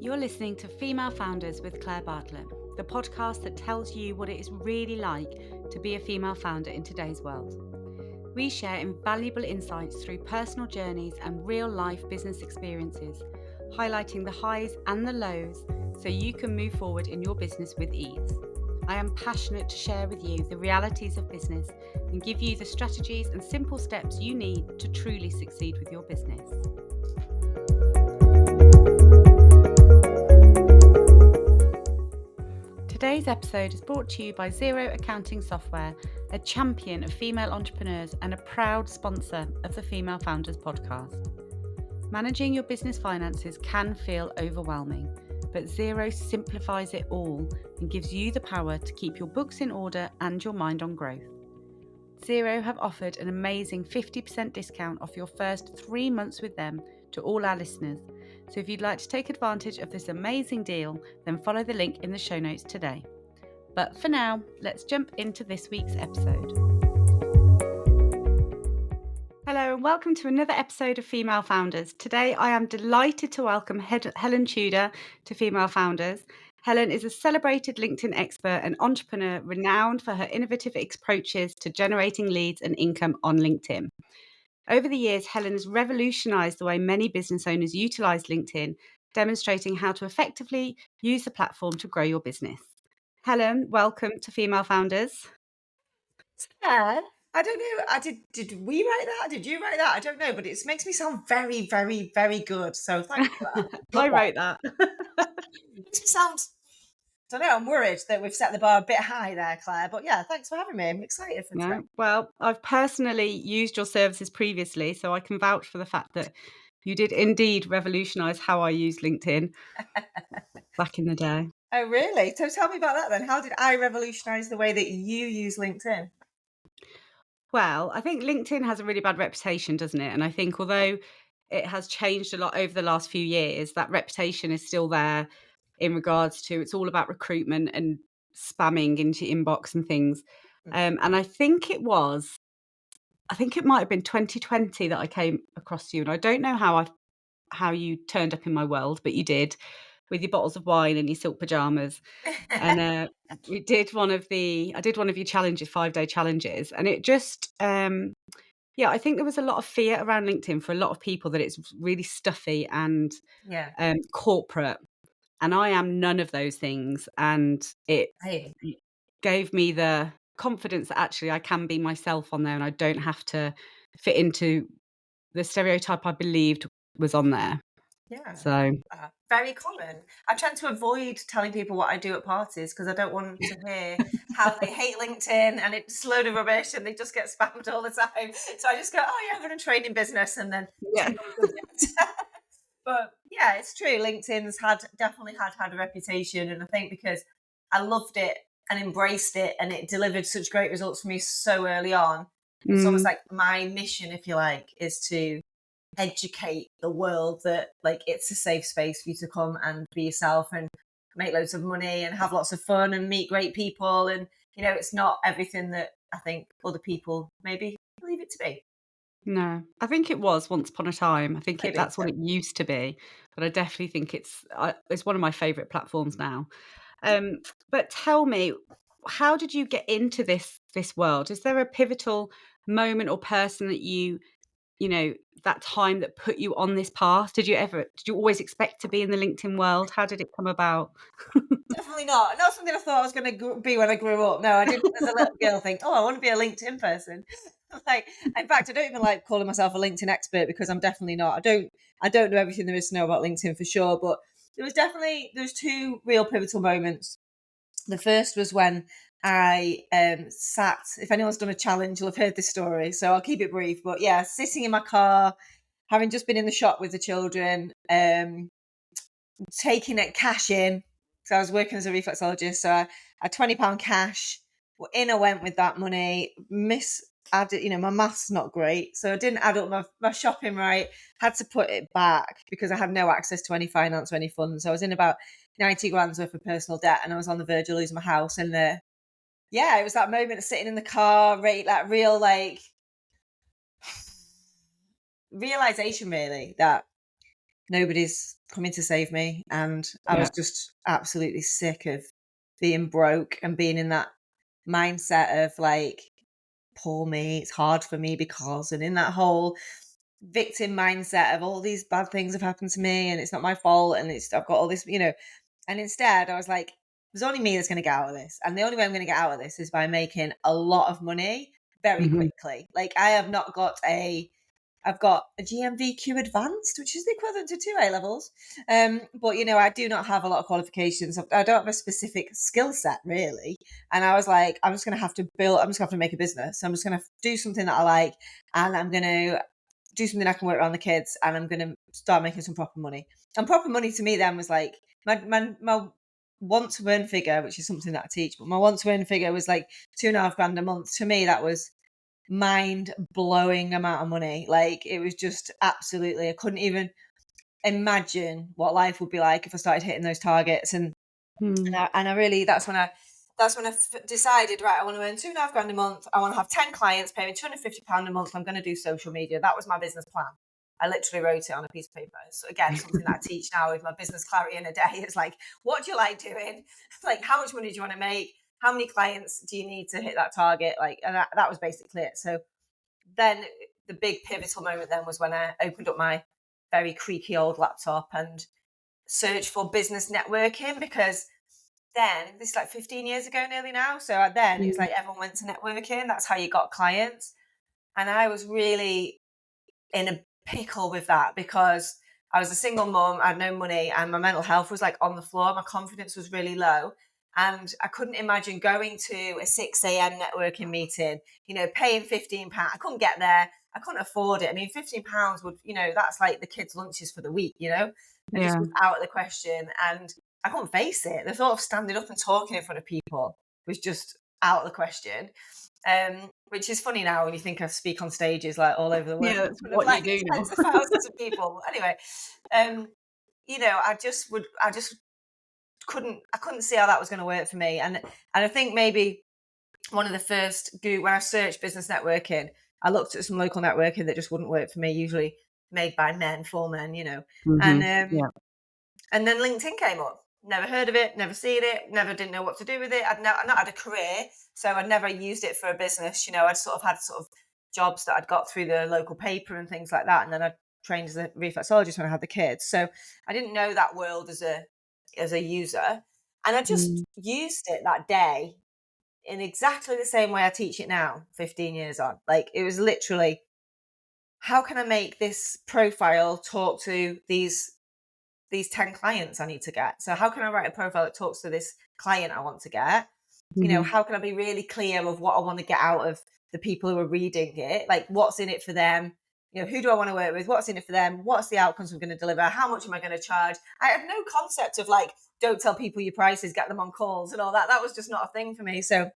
You're listening to Female Founders with Claire Bartlett, the podcast that tells you what it is really like to be a female founder in today's world. We share invaluable insights through personal journeys and real-life business experiences, highlighting the highs and the lows so you can move forward in your business with ease. I am passionate to share with you the realities of business and give you the strategies and simple steps you need to truly succeed with your business. Today's episode is brought to you by Xero Accounting Software, a champion of female entrepreneurs and a proud sponsor of the Female Founders podcast. Managing your business finances can feel overwhelming, but Xero simplifies it all and gives you the power to keep your books in order and your mind on growth. Xero have offered an amazing 50% discount off your first 3 months with them to all our listeners. So if you'd like to take advantage of this amazing deal, then follow the link in the show notes today. But for now, let's jump into this week's episode. Hello and welcome to another episode of Female Founders. Today I am delighted to welcome Helen Tudor to Female Founders. Helen is a celebrated LinkedIn expert and entrepreneur renowned for her innovative approaches to generating leads and income on LinkedIn. Over the years, Helen has revolutionised the way many business owners utilise LinkedIn, demonstrating how to effectively use the platform to grow your business. Helen, welcome to Female Founders. Yeah, I don't know. Did we write that? Did you write that? I don't know, but it makes me sound very, very, very good. So thanks for that. I wrote that. It makes me sound. I don't know. I'm worried that we've set the bar a bit high there, Claire. But yeah, thanks for having me. I'm excited for today. Well, I've personally used your services previously, so I can vouch for the fact that you did indeed revolutionise how I use LinkedIn back in the day. Oh, really? So tell me about that then. How did I revolutionise the way that you use LinkedIn? Well, I think LinkedIn has a really bad reputation, doesn't it? And I think although it has changed a lot over the last few years, that reputation is still there in regards to it's all about recruitment and spamming into inbox and things. And I think it might have been 2020 that I came across you. And I don't know how you turned up in my world, but you did, with your bottles of wine and your silk pajamas. And I did one of your challenges, 5-day challenges. And it just, I think there was a lot of fear around LinkedIn for a lot of people that it's really stuffy and corporate. And I am none of those things. And it gave me the confidence that actually I can be myself on there and I don't have to fit into the stereotype I believed was on there. Yeah. So very common. I tend to avoid telling people what I do at parties because I don't want to hear how they hate LinkedIn and it's a load of rubbish and they just get spammed all the time. So I just go, oh yeah, I'm in a training business, and then But yeah, it's true. LinkedIn's definitely had a reputation, and I think because I loved it and embraced it and it delivered such great results for me so early on. It's almost like my mission, if you like, is to educate the world that like it's a safe space for you to come and be yourself and make loads of money and have lots of fun and meet great people. And it's not everything that I think other people maybe believe it to be. No, I think it was once upon a time. I think that's what it used to be, but I definitely think it's one of my favourite platforms now. But tell me, how did you get into this world? Is there a pivotal moment or person that you that time that put you on this path? Did you always expect to be in the LinkedIn world? How did it come about? Definitely not something I thought I was going to be when I grew up. No, I didn't as a little girl think, oh, I want to be a LinkedIn person. Like, in fact, I don't even like calling myself a LinkedIn expert because I'm definitely not. I don't know everything there is to know about LinkedIn for sure, but there was two real pivotal moments. The first was when I sat, if anyone's done a challenge, you'll have heard this story, so I'll keep it brief. But yeah, sitting in my car, having just been in the shop with the children, taking it cash in. So I was working as a reflexologist, so I had £20 cash. In I went with that money, added, my math's not great, so I didn't add up my shopping right, had to put it back because I had no access to any finance or any funds. So I was in about 90 grand's worth of personal debt and I was on the verge of losing my house. And it was that moment of sitting in the car, that real realization really that Nobody's coming to save me. And I Yeah. was just absolutely sick of being broke and being in that mindset of like, poor me, it's hard for me because, and in that whole victim mindset of all these bad things have happened to me and it's not my fault and it's I've got all this, and instead I was like, there's only me that's going to get out of this. And the only way I'm going to get out of this is by making a lot of money very Mhm. quickly. Like I've got a GMVQ advanced, which is the equivalent to two A levels. But I do not have a lot of qualifications. I don't have a specific skill set really. And I was like, I'm just going to have to build, I'm just going to have to make a business. I'm just going to do something that I like, and I'm going to do something I can work around the kids, and I'm going to start making some proper money. And proper money to me then was like my want to earn figure, which is something that I teach, but my want to earn figure was like 2.5 grand a month. To me, that was mind blowing amount of money. Like it was just absolutely, I couldn't even imagine what life would be like if I started hitting those targets. Mm. And I really, that's when I decided, right, I want to earn 2.5 grand a month. I want to have 10 clients pay me £250 a month. I'm going to do social media. That was my business plan. I literally wrote it on a piece of paper. So again, something that I teach now with my business clarity in a day. It's like, what do you like doing? Like, how much money do you want to make? How many clients do you need to hit that target? Like, and that was basically it. So then the big pivotal moment then was when I opened up my very creaky old laptop and searched for business networking, because then this is like 15 years ago nearly now. So then it was Mm. like everyone went to networking. That's how you got clients. And I was really in a pickle with that because I was a single mum, I had no money, and my mental health was like on the floor. My confidence was really low. And I couldn't imagine going to a 6 a.m. networking meeting, paying £15. I couldn't get there. I couldn't afford it. I mean, £15 would, that's like the kids' lunches for the week. It just Yeah. was out of the question. And I couldn't face it. The thought of standing up and talking in front of people was just out of the question. Which is funny now when you think I speak on stages like all over the world Yeah, in that's front of what you like do now. tens of thousands of people. Anyway, um, I just couldn't see how that was going to work for me. And I think maybe one of the first when I searched business networking, I looked at some local networking that just wouldn't work for me, usually made by men for men. And Mhm. Yeah. and then LinkedIn came up. Never heard of it, never seen it, never didn't know what to do with it. I'd not had a career, so I'd never used it for a business. I'd sort of had sort of jobs that I'd got through the local paper and things like that. And then I trained as a reflexologist when I had the kids. So I didn't know that world as a user. And I just Mm. used it that day in exactly the same way I teach it now, 15 years on. Like it was literally, how can I make this profile talk to these 10 clients I need to get? So how can I write a profile that talks to this client I want to get? Mhm. How can I be really clear of what I want to get out of the people who are reading it? Like what's in it for them? Who do I want to work with? What's in it for them? What's the outcomes I'm going to deliver? How much am I going to charge? I had no concept of like, don't tell people your prices, get them on calls and all that. That was just not a thing for me. So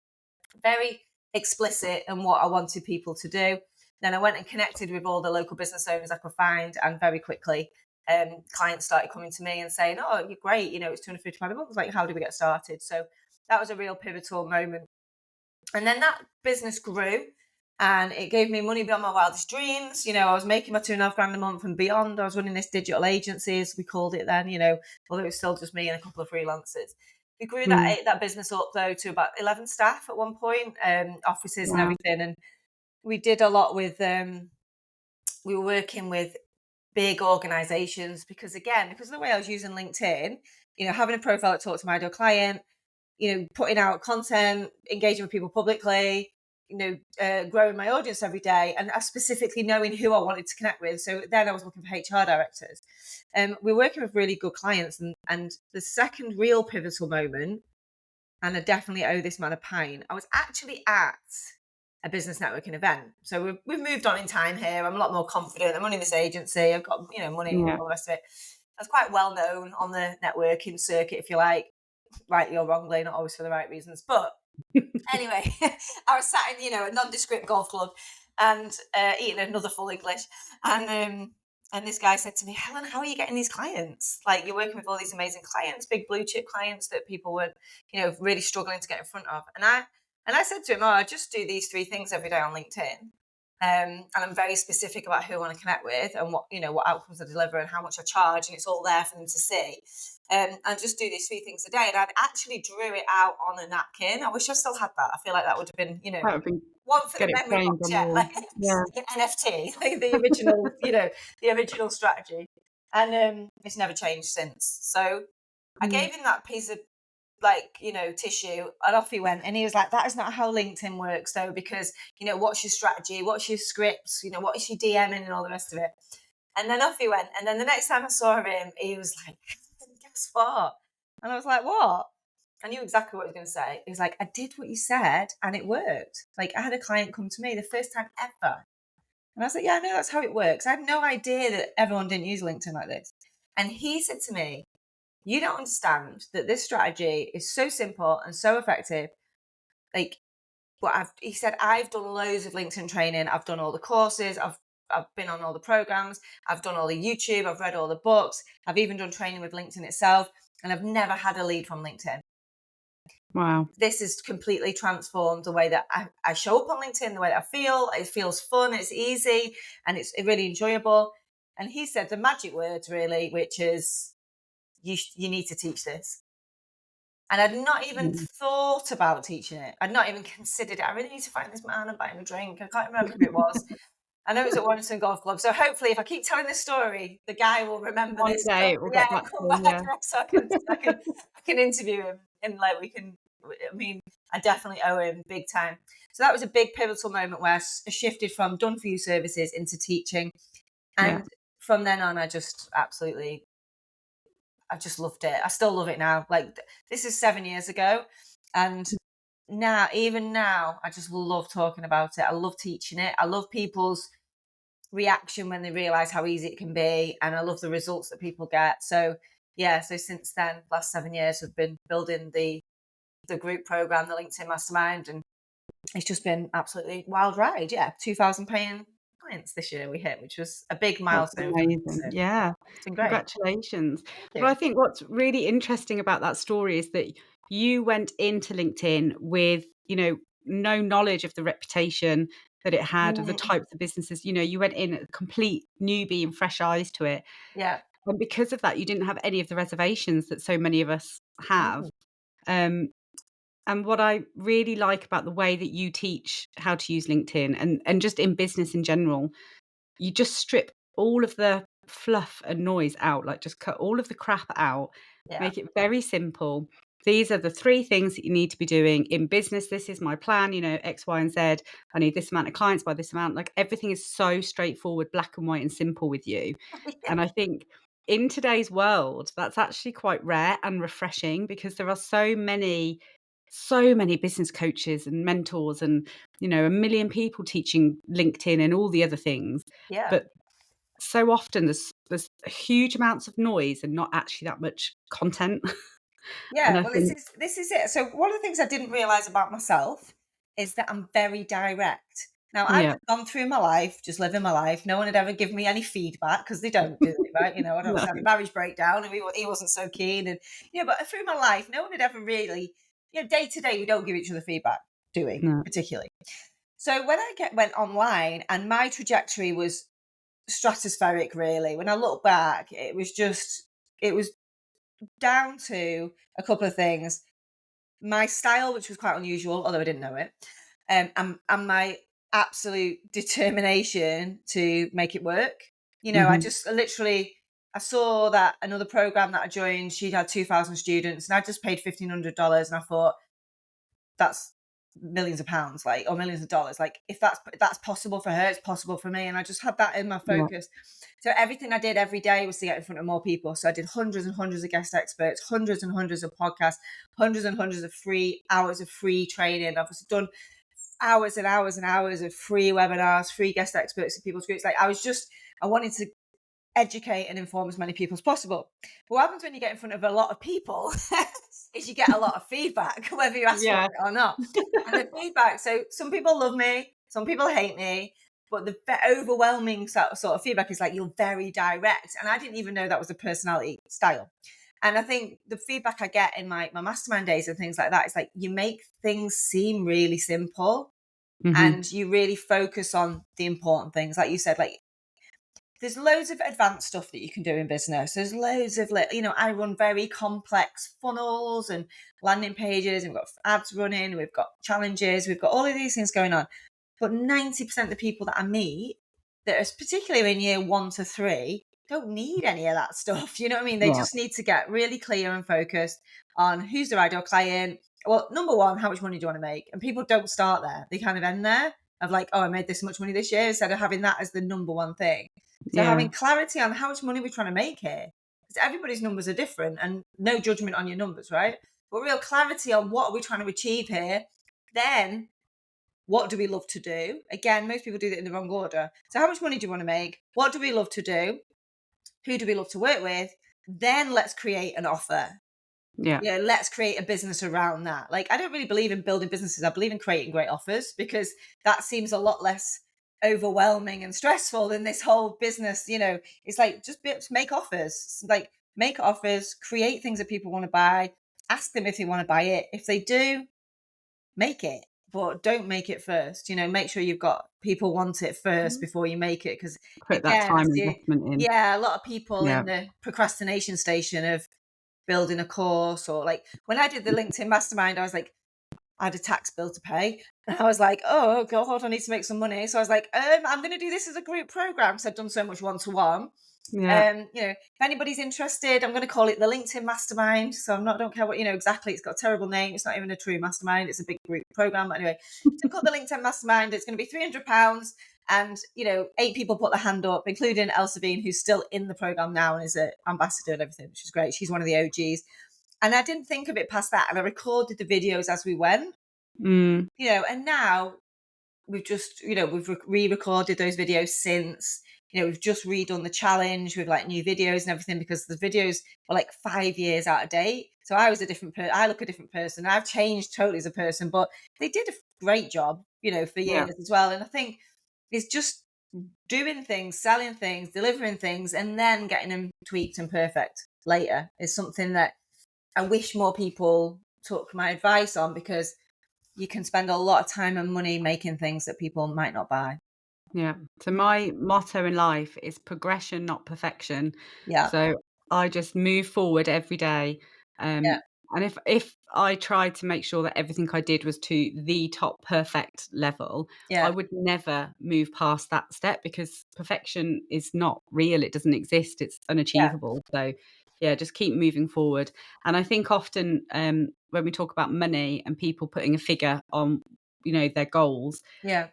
very explicit in what I wanted people to do. Then I went and connected with all the local business owners I could find, and very quickly, clients started coming to me and saying, "Oh, you're great. It's £250 a month. Like, how do we get started?" So that was a real pivotal moment. And then that business grew, and it gave me money beyond my wildest dreams. I was making my 2.5 grand a month and beyond. I was running this digital agency, as we called it then. Although it was still just me and a couple of freelancers. We grew Mm. that business up though to about 11 staff at one point, offices and Wow. everything. And we did a lot with. We were working with big organizations because, again, because of the way I was using LinkedIn, having a profile that talked to my ideal client, putting out content, engaging with people publicly, growing my audience every day, and specifically knowing who I wanted to connect with. So then I was looking for HR directors. We're working with really good clients. And the second real pivotal moment, and I definitely owe this man a pint, I was actually at a business networking event. So we've moved on in time here. I'm a lot more confident. I'm running this agency. I've got, money and Yeah. all the rest of it. I was quite well known on the networking circuit, if you like, rightly or wrongly, not always for the right reasons. But anyway, I was sat in, a nondescript golf club and eating another full English. And this guy said to me, "Helen, how are you getting these clients? Like, you're working with all these amazing clients, big blue chip clients that people were, really struggling to get in front of." And I said to him, "Oh, I just do these three things every day on LinkedIn." And I'm very specific about who I want to connect with and what, what outcomes I deliver and how much I charge, and it's all there for them to see. And just do these 3 things a day. And I'd actually drew it out on a napkin. I wish I still had that. I feel like that would have been, That would be one for the get it memory framed box, on the yeah, wall. like, Yeah. like an NFT, like the original, the original strategy. And it's never changed since. So I Mm. gave him that piece of, like, tissue, and off he went. And he was like, that is not how LinkedIn works though, because, what's your strategy? What's your scripts? What is your DMing and all the rest of it? And then off he went. And then the next time I saw him, he was like, guess what? And I was like, what? I knew exactly what he was going to say. He was like, I did what you said and it worked. Like, I had a client come to me the first time ever. And I was like, yeah, I know that's how it works. I had no idea that everyone didn't use LinkedIn like this. And he said to me, you don't understand that this strategy is so simple and so effective. Like, he said, I've done loads of LinkedIn training. I've done all the courses. I've been on all the programs. I've done all the YouTube. I've read all the books. I've even done training with LinkedIn itself. And I've never had a lead from LinkedIn. Wow. This has completely transformed the way that I show up on LinkedIn, the way that I feel. It feels fun, it's easy, and it's really enjoyable. And he said the magic words, really, which is, you need to teach this. And I'd not even Mm. thought about teaching it. I'd not even considered it. I really need to find this man and buy him a drink. I can't remember who it was. I know it was at Warrington Golf Club. So hopefully, if I keep telling this story, the guy will remember One this. day it will Yeah, get back to come them, back yeah. so I can interview him, and like we can. I mean, I definitely owe him big time. So that was a big pivotal moment where I shifted from done for you services into teaching, Yeah. and from then on, I just loved it. I still love it now. Like, this is 7 years ago, and even now, I just love talking about it. I love teaching it. I love people's reaction when they realize how easy it can be, and I love the results that people get. So yeah, so since then, last 7 years, we've been building the group program, the LinkedIn Mastermind, and it's just been absolutely wild ride. Yeah, 2,000 paying clients this year we hit, which was a big That's milestone for me. amazing. So Yeah. it's been great. Congratulations. Thank But I you. think what's really interesting about that story is that you went into LinkedIn with, no knowledge of the reputation that it had, of the Mm, types of businesses. You went in a complete newbie and fresh eyes to it. yeah. And because of that, you didn't have any of the reservations that so many of us have. Mm, Um, and what I really like about the way that you teach how to use LinkedIn, and just in business in general, you just strip all of the fluff and noise out, like just cut all of the crap out, yeah. make it very simple. These are the 3 things that you need to be doing in business. This is my plan, X, Y, and Z. I need this amount of clients by this amount. Like, everything is so straightforward, black and white, and simple with you. And I think in today's world, that's actually quite rare and refreshing, because there are so many business coaches and mentors, and, a million people teaching LinkedIn and all the other things. Yeah. But so often there's huge amounts of noise and not actually that much content. And Yeah, I well, this think, is this is it. So one of the things I didn't realize about myself is that I'm very direct. Now, I've yeah, just gone through my life, just living my life. No one had ever given me any feedback, because they don't do it, right? I'd no, obviously had a marriage breakdown, and he wasn't so keen, and but through my life, no one had ever really, day to day, we don't give each other feedback, do we? no. Particularly. So when I went online, and my trajectory was stratospheric, really. When I look back, it was down to a couple of things: my style, which was quite unusual, although I didn't know it, and my absolute determination to make it work. I Mhm. just literally, I saw that another program that I joined, she'd had 2,000 students, and I just paid $1,500, and I thought, that's millions of pounds, like, or millions of dollars. Like, if that's possible for her, it's possible for me. And I just had that in my Yeah. focus. So everything I did every day was to get in front of more people. So I did hundreds and hundreds of guest experts, hundreds and hundreds of podcasts, hundreds and hundreds of free hours of free training. I've done hours and hours and hours of free webinars, free guest experts in people's groups. Like, I wanted to educate and inform as many people as possible. But what happens when you get in front of a lot of people is you get a lot of feedback, whether you ask for Yeah. it or not. And the feedback, so some people love me, some people hate me, but the overwhelming sort of feedback is like, you're very direct. And I didn't even know that was a personality style. And I think the feedback I get in my mastermind days and things like that is like, you make things seem really simple. Mhm. and you really focus on the important things. Like you said, like there's loads of advanced stuff that you can do in business. There's loads of, I run very complex funnels and landing pages, and we've got ads running, we've got challenges, we've got all of these things going on. But 90% of the people that I meet that are particularly in year 1 to 3 don't need any of that stuff. You know what I mean? They Yeah. just need to get really clear and focused on who's their ideal client. Well, number one, how much money do you want to make? And people don't start there. They kind of end there of like, oh, I made this much money this year, instead of having that as the number one thing. So Yeah. having clarity on how much money we're trying to make here, because everybody's numbers are different, and no judgment on your numbers, right? But real clarity on what are we trying to achieve here. Then what do we love to do? Again, most people do that in the wrong order. So how much money do you want to make? What do we love to do? Who do we love to work with? Then let's create an offer. Yeah. Let's create a business around that. Like, I don't really believe in building businesses. I believe in creating great offers, because that seems a lot less overwhelming and stressful than this whole business. It's like, just make offers. Like, make offers, create things that people want to buy, ask them if they want to buy it. If they do, make it, but don't make it first. Make sure you've got people want it first before you make it. Because Put that again, I time see, investment in. yeah, a lot of people Yeah. in the procrastination station of building a course, or like when I did the LinkedIn mastermind, I was like, I had a tax bill to pay. And I was like, oh God, I need to make some money. So I was like, I'm going to do this as a group program, because I've done so much one-to-one. Yeah. If anybody's interested, I'm going to call it the LinkedIn Mastermind. So don't care what, exactly. It's got a terrible name. It's not even a true mastermind. It's a big group program. But anyway, so called the LinkedIn Mastermind. It's going to be £300. And, 8 people put their hand up, including Elsevine, who's still in the program now and is an ambassador and everything, which is great. She's one of the OGs. And I didn't think of it past that. And I recorded the videos as we went, Mm. and now we've just, we've re-recorded those videos since. We've just redone the challenge with like new videos and everything, because the videos were like 5 years out of date. So I was a different person. I look a different person. I've changed totally as a person, but they did a great job, for Yeah. years as well. And I think it's just doing things, selling things, delivering things, and then getting them tweaked and perfect later is something that I wish more people took my advice on, because you can spend a lot of time and money making things that people might not buy. Yeah. So my motto in life is progression, not perfection. Yeah, So I just move forward every day. yeah, And if I tried to make sure that everything I did was to the top perfect level, I yeah, would never move past that step, because perfection is not real. It doesn't exist. It's yeah, unachievable. So yeah, just keep moving forward. And I think often when we talk about money and people putting a figure on, their goals, yeah.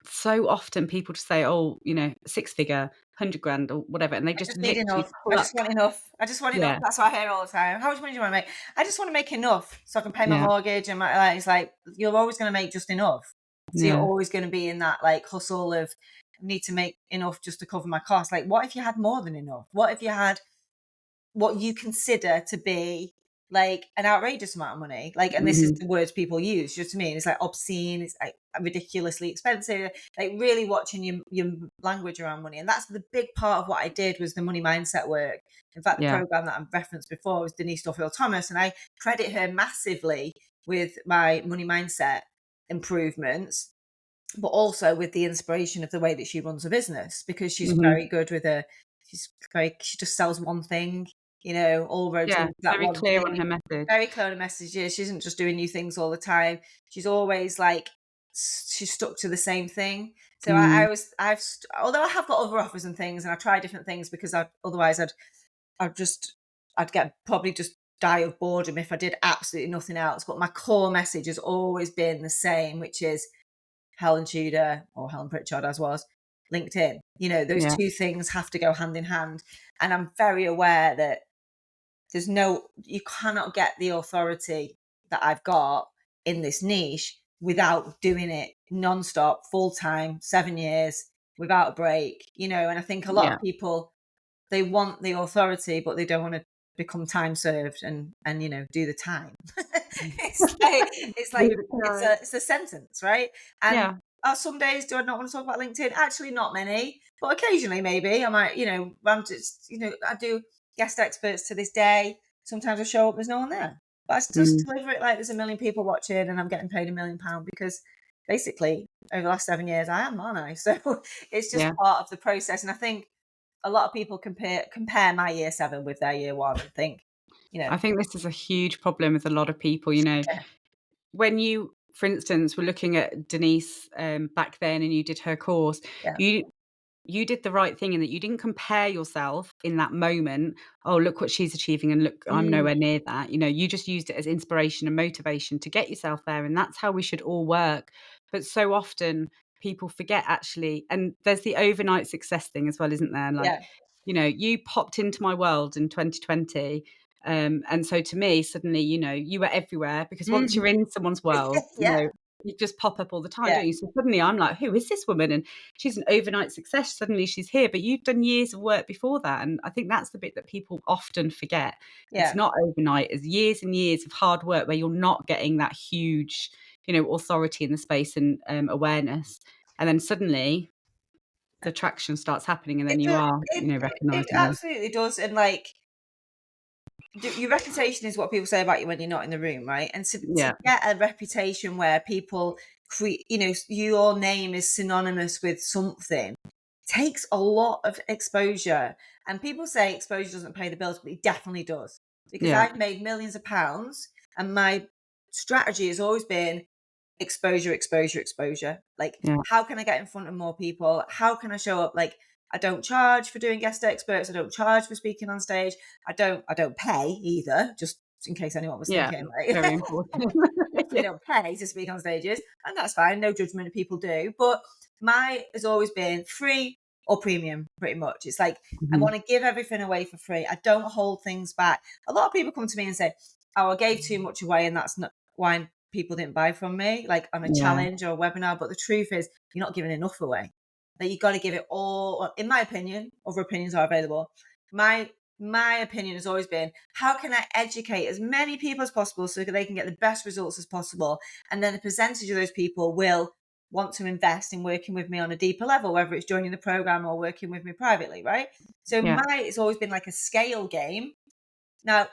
so often people just say, "Oh, 6 figure, 100 grand or whatever," and they I just just need literally enough. I pluck. just want enough. I just want enough. Yeah, That's what I hear all the time. How much money do you want to make? I just want to make enough so I can pay my yeah, mortgage and my. It's like you're always going to make just enough. So you're yeah, always going to be in that like hustle of need to make enough just to cover my costs. Like, what if you had more than enough? What if you had what you consider to be like an outrageous amount of money? Like, and this is mhm, the words people use, just to me. It's like obscene, it's like ridiculously expensive, like really watching your language around money. And that's the big part of what I did, was the money mindset work. In fact, the yeah, program that I referenced before was Denise Duffield Thomas, and I credit her massively with my money mindset improvements, but also with the inspiration of the way that she runs a business, because she's mhm. very good with she just sells one thing, all roads Yeah, lead to that very one clear on thing. her message. Very clear on messages. She isn't just doing new things all the time. She's always like, she's stuck to the same thing. So Mm, although I have got other offers and things, and I try different things, because otherwise I'd get probably just die of boredom if I did absolutely nothing else. But my core message has always been the same, which is Helen Tudor, or Helen Pritchard as was, LinkedIn. Those yeah, two things have to go hand in hand. And I'm very aware that you cannot get the authority that I've got in this niche without doing it nonstop, full time, 7 years, without a break, and I think a lot yeah. of people, they want the authority, but they don't want to become time served and do the time. It's like Leave it time. it's a sentence, right? And Yeah, some days do I not want to talk about LinkedIn? Actually, not many, but occasionally maybe I might. I'm just I do guest experts to this day. Sometimes I show up, there's no one there, but I just mm, deliver it like there's a million people watching and I'm getting paid £1 million, because basically over the last 7 years I am, aren't I? So it's just Yeah. part of the process. And I think a lot of people compare my year 7 with their year 1 and think, you I know, think this is a huge problem with a lot of people, yeah, when you, for instance, were looking at Denise, back then and you did her course, yeah. you you did the right thing in that you didn't compare yourself in that moment. "Oh, look what she's achieving, and look, I'm Mm, nowhere near that." You just used it as inspiration and motivation to get yourself there, and that's how we should all work. But so often people forget actually, and there's the overnight success thing as well, isn't there? Like, yeah. you popped into my world in 2020, and so to me, suddenly, you were everywhere because once you're Mhm. in someone's world, Yeah, you just pop up all the time, yeah, don't you? So suddenly I'm like, "Who is this woman?" And she's an overnight success. Suddenly she's here, but you've done years of work before that. And I think that's the bit that people often forget. It's yeah. not overnight, it's years and years of hard work where you're not getting that huge, authority in the space and awareness. And then suddenly the traction starts happening, and then It you does, are, it recognizable. absolutely does, and, like, your reputation is what people say about you when you're not in the room, right? And to Yeah, get a reputation where people your name is synonymous with something takes a lot of exposure. And people say exposure doesn't pay the bills, but it definitely does. Because yeah, I've made millions of pounds and my strategy has always been exposure, exposure, exposure. Like, yeah, how can I get in front of more people? How can I show up? Like, I don't charge for doing guest experts. I don't charge for speaking on stage. I don't pay either, just in case anyone was yeah. thinking, like, Very important. definitely don't pay to speak on stages, and that's fine. No judgment if people do. But my has always been free or premium, pretty much. It's like I Mhm. want to give everything away for free. I don't hold things back. A lot of people come to me and say, "Oh, I gave too much away, and that's not why people didn't buy from me, like on a Yeah, challenge or a webinar." But the truth is, you're not giving enough away. That you got to give it all. Well, in my opinion, other opinions are available. My opinion has always been, how can I educate as many people as possible so that they can get the best results as possible, and then a percentage of those people will want to invest in working with me on a deeper level, whether it's joining the program or working with me privately, right? So yeah, it's always been like a scale game. Now,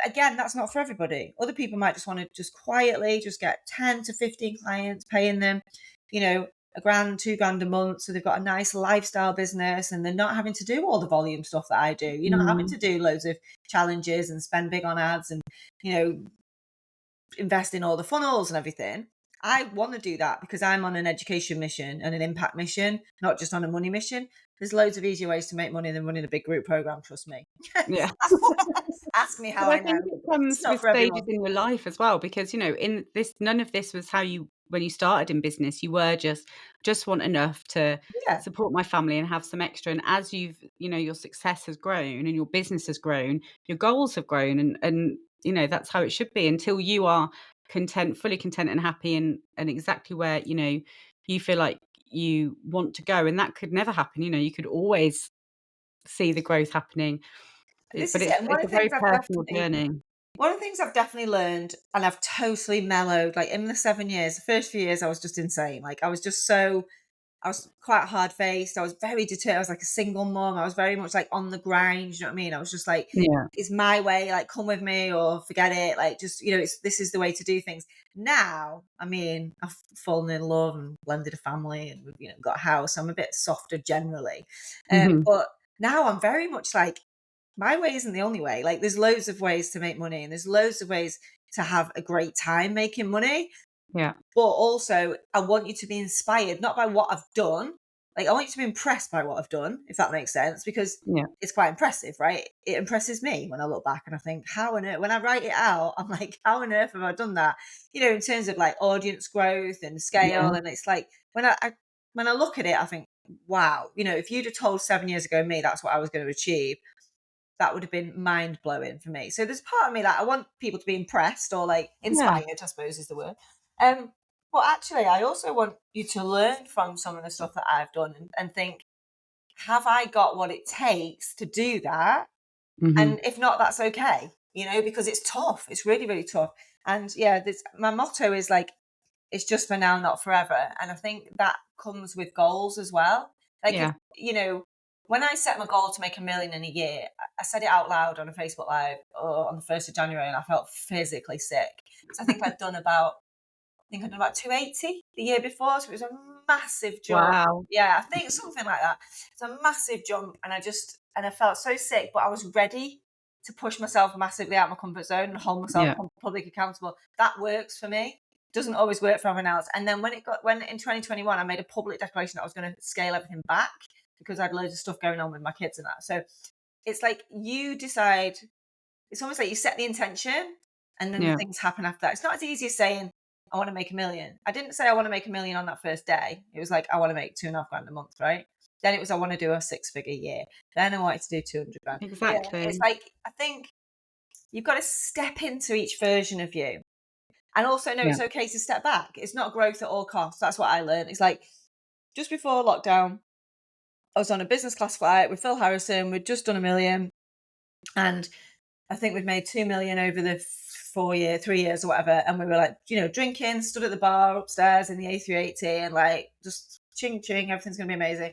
again, that's not for everybody. Other people might just want to just quietly just get 10 to 15 clients, paying them, you know, a grand, 2 grand a month. So they've got a nice lifestyle business and they're not having to do all the volume stuff that I do. You're not having mm, to do loads of challenges and spend big on ads and, you know, invest in all the funnels and everything. I want to do that because I'm on an education mission and an impact mission, not just on a money mission. There's loads of easier ways to make money than running a big group program, trust me. yeah. Ask me how But I I think know. it It's comes not with for stages everyone. in your life as well, because, in this none of this was how you when you started in business, you were just want enough to Yeah. support my family and have some extra. And as your success has grown and your business has grown, your goals have grown, and that's how it should be until you are content, fully content and happy, and exactly where, you feel like you want to go. And that could never happen. You could always see the growth happening. This But is it. And it's a very personal journey. one of the things I've definitely learned, and I've totally mellowed, like in the 7 years, the first few years I was just insane. Like I was quite hard faced. I was very determined. I was like a single mom. I was very much like on the grind. You know what I mean? I was just like, Yeah. it's my way. Like, come with me or forget it. Like, just this is the way to do things. Now, I mean, I've fallen in love and blended a family, and we've got a house. I'm a bit softer generally, Mhm. but now I'm very much like my way isn't the only way. Like, there's loads of ways to make money, and there's loads of ways to have a great time making money. Yeah. But also, I want you to be inspired, not by what I've done. Like, I want you to be impressed by what I've done, if that makes sense, because Yeah. it's quite impressive, right? It impresses me when I look back and I think, how on earth, when I write it out, I'm like, how on earth have I done that? In terms of like audience growth and scale. Yeah. And it's like, when I look at it, I think, wow, if you'd have told 7 years ago me that's what I was going to achieve, that would have been mind blowing for me. So there's part of me like I want people to be impressed or like Yeah. inspired, I suppose is the word. Um, but actually, I also want you to learn from some of the stuff that I've done and think, have I got what it takes to do that? Mhm. And if not, that's okay, because it's tough. It's really, really tough. And yeah, my motto is like, it's just for now, not forever. And I think that comes with goals as well. Like if Yeah. when I set my goal to make 1 million in a year, I said it out loud on a Facebook Live on the 1st of January, and I felt physically sick. So I think I'd done about think I'd done about 280 the year before, so it was a massive jump. Wow. Yeah, I think something like that. It's a massive jump, and I felt so sick, but I was ready to push myself massively out of my comfort zone and hold myself Yeah. public accountable. That works for me. Doesn't always work for everyone else. And then when in 2021 I made a public declaration that I was going to scale everything back because I had loads of stuff going on with my kids and that. So it's like you decide. It's almost like you set the intention and then the Yeah. things happen after that. It's not as easy as saying, I want to make a million. I didn't say I want to make a million on that first day. It was like, I want to make 2.5 grand a month, right? Then it was, I want to do a 6-figure year. Then I wanted to do 200 grand. Yeah. It's Exactly. like, I think you've got to step into each version of you and also know Yeah. it's okay to step back. It's not growth at all costs. That's what I learned. It's like just before lockdown, I was on a business class flight with Phil Harrison. We'd just done a million. And I think we'd made 2 million over the 3 years or whatever. And we were like, drinking, stood at the bar upstairs in the A380 and like just ching ching, everything's going to be amazing.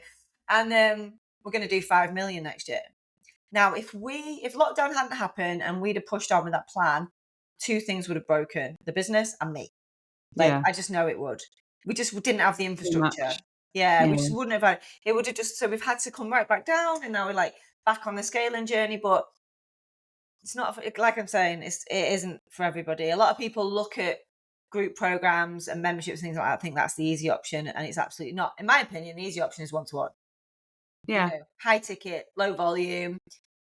And then we're going to do 5 million next year. Now, if lockdown hadn't happened and we'd have pushed on with that plan, two things would have broken: the business and me. Like, Yeah. I just know it would. We just didn't have the Too infrastructure. much. Yeah, we Yeah. just wouldn't have had it. Would have just, so we've had to come right back down, and now we're like back on the scaling journey. But it's not, like I'm saying, it isn't for everybody. A lot of people look at group programs and memberships and things like that. I think that's the easy option, and it's absolutely not. In my opinion, the easy option is one-to-one. Yeah. High ticket, low volume,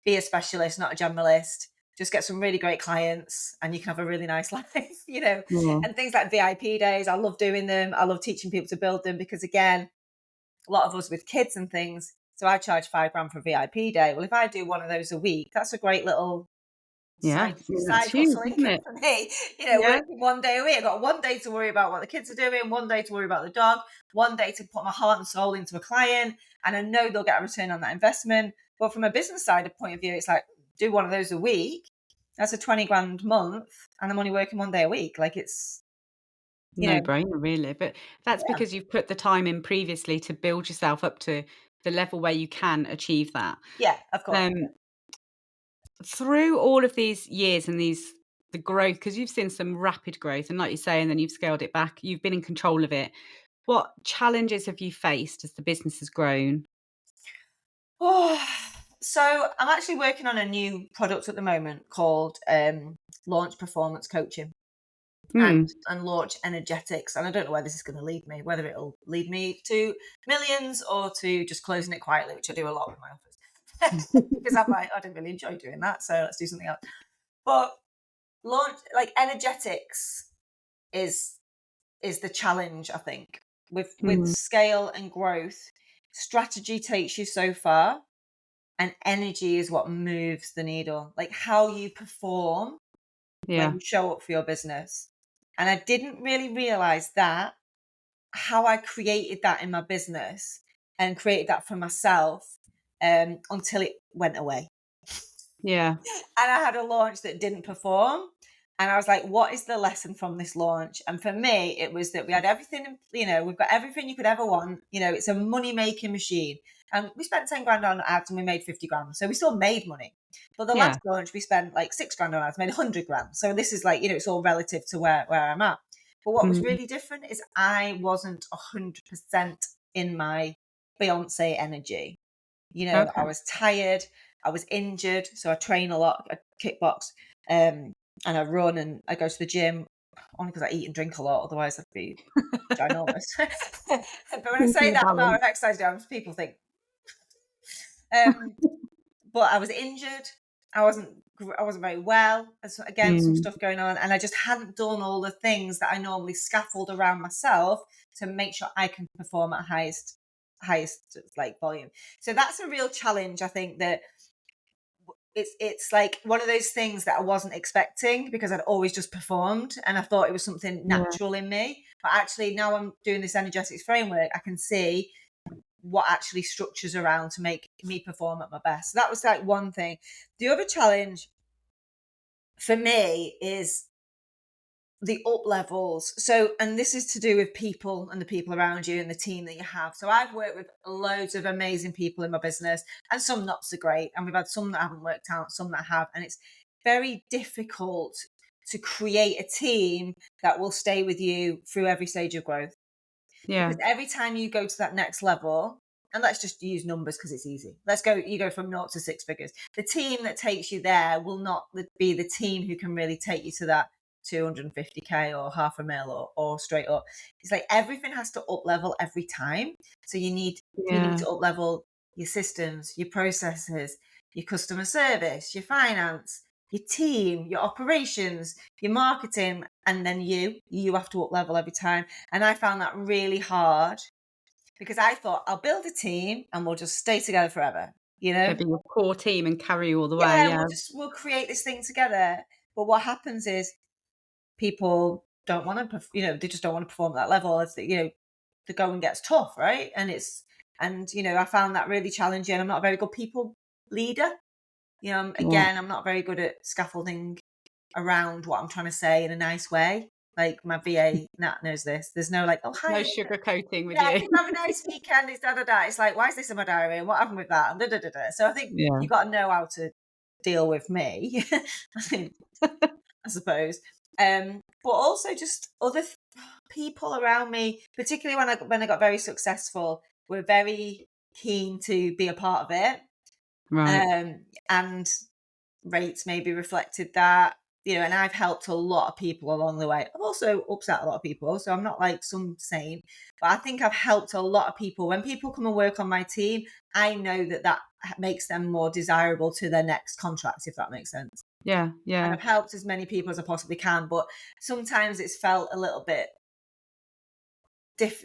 be a specialist, not a generalist. Just get some really great clients and you can have a really nice life. Yeah. And things like VIP days. I love doing them. I love teaching people to build them because, again, a lot of us with kids and things. So I charge 5 grand for a VIP day. Well, if I do one of those a week, that's a great little Yeah. side I mean, that's side huge, hustle isn't income it? for me. Yeah. Working one day a week. I've got one day to worry about what the kids are doing, one day to worry about the dog, one day to put my heart and soul into a client, and I know they'll get a return on that investment. But from a business side of point of view, it's like, do one of those a week. That's a 20 grand month, and I'm only working one day a week. Like, it's you know, No-brainer, really. But that's yeah, because you've put the time in previously to build yourself up to the level where you can achieve that. yeah, of course. Um, Through all of these years and the growth, because you've seen some rapid growth, and like you say, and then you've scaled it back, you've been in control of it. What challenges have you faced as the business has grown? Oh, so I'm actually working on a new product at the moment called Launch Performance Coaching. and Hmm. and launch energetics. And I don't know where this is going to lead me, whether it'll lead me to millions or to just closing it quietly, which I do a lot with my offers. Because I'm like, I don't really enjoy doing that, so let's do something else. But launch, like, energetics is is the challenge, I think. With Hmm. scale and growth, strategy takes you so far, and energy is what moves the needle. Like how you perform when Yeah. you show up for your business. And I didn't really realize that, how I created that in my business and created that for myself, until it went away. Yeah. And I had a launch that didn't perform. And I was like, what is the lesson from this launch? And for me, it was that we had everything, we've got everything you could ever want. It's a money making machine. And we spent 10 grand on ads and we made 50 grand. So we still made money. But the Yeah. last launch, we spent like 6 grand on ads, made 100 grand. So this is like, it's all relative to where I'm at. But what was Mm. really different is I wasn't 100% in my Beyonce energy. I Okay. was tired, I was injured, so I train a lot, I kickbox, and I run and I go to the gym only because I eat and drink a lot. Otherwise, I'd be ginormous. But when I say Keeping a that amount of balance. exercise down, people think. Um, but I was injured. I wasn't very well. There's, again, some Mm. stuff going on, and I just hadn't done all the things that I normally scaffold around myself to make sure I can perform at highest like volume. So that's a real challenge. I think that it's like one of those things that I wasn't expecting because I'd always just performed and I thought it was something Yeah. natural in me. But actually, now I'm doing this energetics framework, I can see what actually structures around to make me perform at my best. So that was like one thing. The other challenge for me is the up levels. So, and this is to do with people and the people around you and the team that you have. So I've worked with loads of amazing people in my business and some not so great. And we've had some that haven't worked out, some that have. And it's very difficult to create a team that will stay with you through every stage of growth. Because Yeah. every time you go to that next level, and let's just use numbers because it's easy. You go from naught to six figures. The team that takes you there will not be the team who can really take you to that 250K or half a mil or straight up. It's like everything has to up level every time. So you need Yeah. to up level your systems, your processes, your customer service, your finance, your team, your operations, your marketing, and then you have to up level every time. And I found that really hard because I thought I'll build a team and we'll just stay together forever, you They'll know? be your core team and carry you all the way. Yeah, Yeah. we'll create this thing together. But what happens is people don't want to, they just don't want to perform at that level. It's the going gets tough, right? I found that really challenging. I'm not a very good people leader. Yeah. Again, I'm not very good at scaffolding around what I'm trying to say in a nice way. Like my VA, Nat knows this. There's no like, oh No hi, sugarcoating with yeah, you. did you have a nice weekend? It's da da da. It's like, why is this in my diary? And what happened with that? And da da da da. So I think Yeah. you got to know how to deal with me. I think, I suppose. But also just other people around me, particularly when I got very successful, were very keen to be a part of it. Right. And rates maybe reflected that, and I've helped a lot of people along the way. I've also upset a lot of people, so I'm not like some saint, but I think I've helped a lot of people. When people come and work on my team, I know that makes them more desirable to their next contract, if that makes sense. Yeah. And Yeah. I've helped as many people as I possibly can, but sometimes it's felt a little bit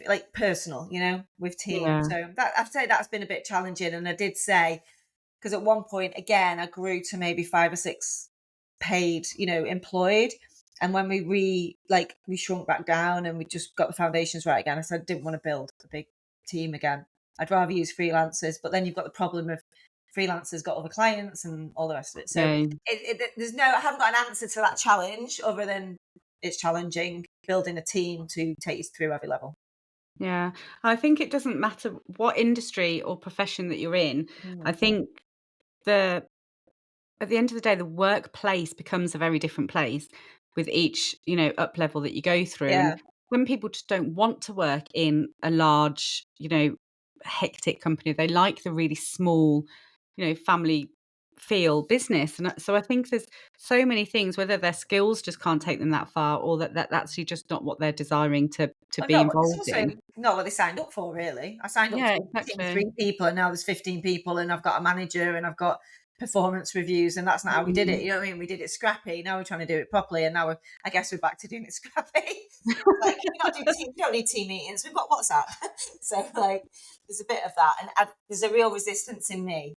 like personal, with team. Yeah. So that I'd say that's been a bit challenging. And I did say, because at one point, again, I grew to maybe 5 or 6 paid, employed. And when we shrunk back down and we just got the foundations right again, I said I didn't want to build a big team again. I'd rather use freelancers, but then you've got the problem of freelancers got other clients and all the rest of it. So Yeah. I haven't got an answer to that challenge other than it's challenging building a team to take you through every level. Yeah. I think it doesn't matter what industry or profession that you're in. I Mm. think the at the end of the day, the workplace becomes a very different place with each, up level that you go through. And Yeah. when people just don't want to work in a large, hectic company, they like the really small, family feel business. And so I think there's so many things, whether their skills just can't take them that far, or that's actually just not what they're desiring to Oh, be no, it's involved also in. not what they signed up for, really. I signed up Yeah, for a team of exactly. 3 people, and now there's 15 people, and I've got a manager, and I've got performance reviews, and that's not how we did it. Mm. You know what I mean? We did it scrappy. Now we're trying to do it properly, and now I guess we're back to doing it scrappy. Like, can we not do team? We don't need team meetings. We've got WhatsApp. So, like, there's a bit of that, and there's a real resistance in me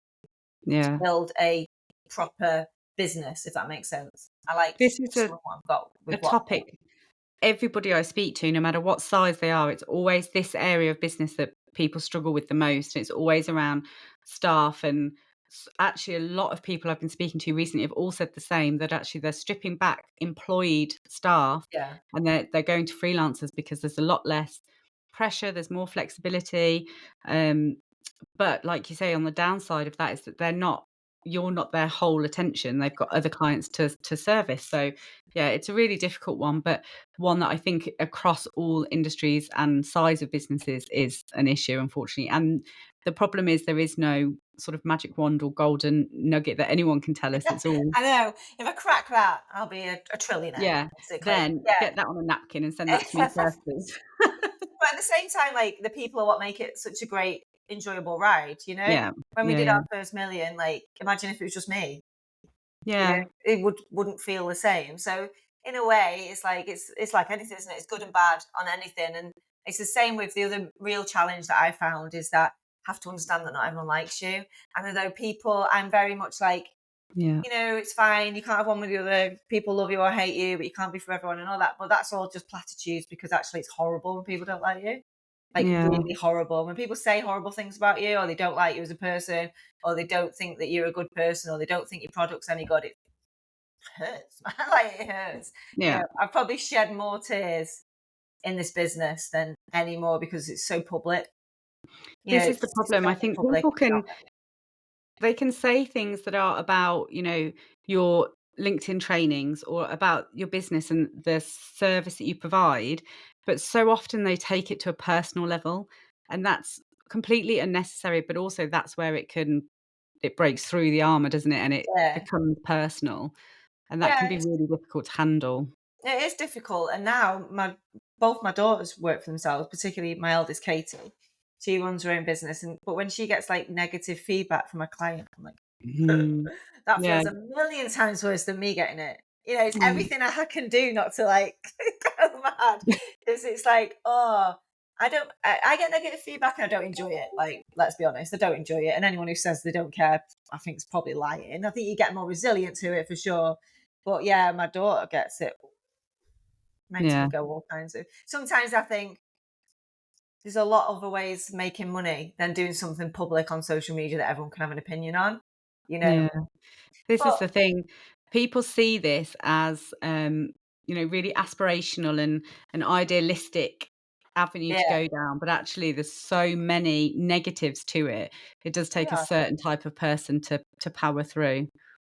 to Yeah. build a proper business, if that makes sense. I like to This is trust what I've got a with what I've got. topic everybody I speak to, no matter what size they are, it's always this area of business that people struggle with the most. It's always around staff. And actually, a lot of people I've been speaking to recently have all said the same, that actually they're stripping back employed staff Yeah. and they're going to freelancers because there's a lot less pressure, there's more flexibility. Um, but like you say, on the downside of that is that you're not their whole attention. They've got other clients to service. So yeah, it's a really difficult one, but one that I think across all industries and size of businesses is an issue, unfortunately. And the problem is there is no sort of magic wand or golden nugget that anyone can tell us. It's all, I know. If I crack that, I'll be a trillionaire, yeah, basically. then Yeah. get that on a napkin and send that to me first, please. But at the same time, like, the people are what make it such a great, enjoyable ride, you know? Yeah. When we Yeah. did Yeah. our first million, like, imagine if it was just me, Yeah. it wouldn't feel the same. So in a way, it's like anything, isn't it? It's good and bad on anything. And it's the same with the other real challenge that I found is that have to understand that not everyone likes you. And although people, I'm very much like, Yeah. it's fine. You can't have one with the other. People love you or hate you, but you can't be for everyone and all that. But that's all just platitudes because actually it's horrible when people don't like you. Like, Yeah. really horrible. When people say horrible things about you or they don't like you as a person or they don't think that you're a good person or they don't think your product's any good, it hurts, man. Like, it hurts. Yeah. I've probably shed more tears in this business than any more because it's so public. This is the It's problem. so I think public. people can they can say things that are about, your LinkedIn trainings or about your business and the service that you provide, but so often they take it to a personal level, and that's completely unnecessary, but also that's where it breaks through the armor, doesn't it? And it Yeah. becomes personal, and that Yeah, can be really difficult to handle. it is difficult, and now both my daughters work for themselves, particularly my eldest, Katie. She runs her own business, and but when she gets, like, negative feedback from a client, I'm like, Mhm. that Yeah. feels a million times worse than me getting it. You know, it's Mm. everything I can do not to, like, go mad, 'cause it's like, oh, I get negative feedback and I don't enjoy it, like, let's be honest, I don't enjoy it, and anyone who says they don't care, I think is probably lying. I think you get more resilient to it for sure, but yeah, my daughter gets it, makes me Yeah. go all kinds of sometimes I think there's a lot other ways of making money than doing something public on social media that everyone can have an opinion on, you know? Yeah. This is But the thing. People see this as, really aspirational and an idealistic avenue to yeah, go down, but actually there's so many negatives to it. It does take a yeah. certain type of person to power through.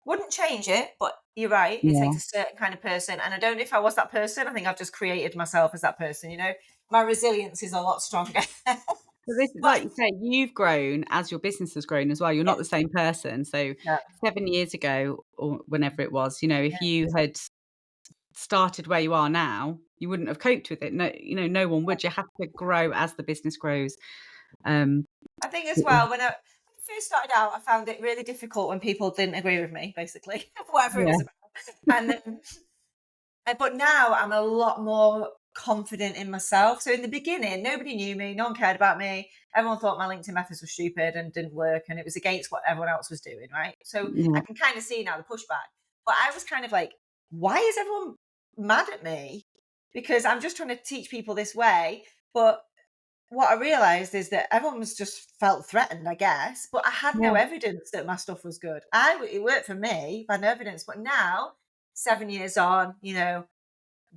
Wouldn't change it, but you're right, it takes Yeah. a certain kind of person, and I don't know if I was that person, I think I've just created myself as that person, you know? My resilience is a lot stronger. So this But like you say, you've grown as your business has grown as well. You're not the yes, same person. So yeah, 7 years ago or whenever it was, yeah, if you had started where you are now, you wouldn't have coped with it. No, no one would. You have to grow as the business grows. Um, I think as well, when I first started out, I found it really difficult when people didn't agree with me, basically, whatever it yeah, was about. And then but now I'm a lot more confident in myself. So in the beginning, nobody knew me, no one cared about me. Everyone thought my LinkedIn methods were stupid and didn't work, and it was against what everyone else was doing, right? So I yeah, can kind of see now the pushback. But I was kind of like, why is everyone mad at me? Because I'm just trying to teach people this way. But what I realized is that everyone was just felt threatened, I guess. But I had no yeah, evidence that my stuff was good. It worked for me, I had no evidence. But now, 7 years on,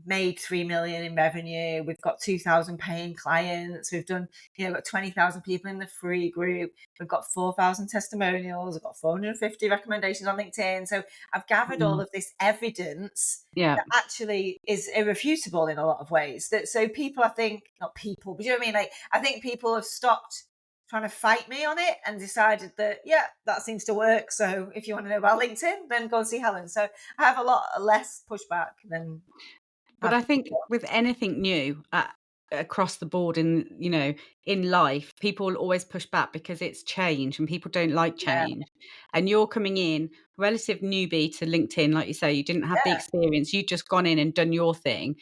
made 3 million in revenue. We've got 2,000 paying clients. We've done, got 20,000 people in the free group. We've got 4,000 testimonials. I've got 450 recommendations on LinkedIn. So I've gathered all mm, of this evidence yeah. that actually is irrefutable in a lot of ways. That so people, I think, not people, but you know what I mean? Like, I think people have stopped trying to fight me on it and decided that, yeah, that seems to work. So if you want to know about LinkedIn, then go and see Helen. So I have a lot less pushback than But had I think before. with anything new across the board in life, people will always push back because it's change and people don't like Yeah, change. And you're coming in relative newbie to LinkedIn, like you say, you didn't have the yeah, experience. You'd just gone in and done your thing.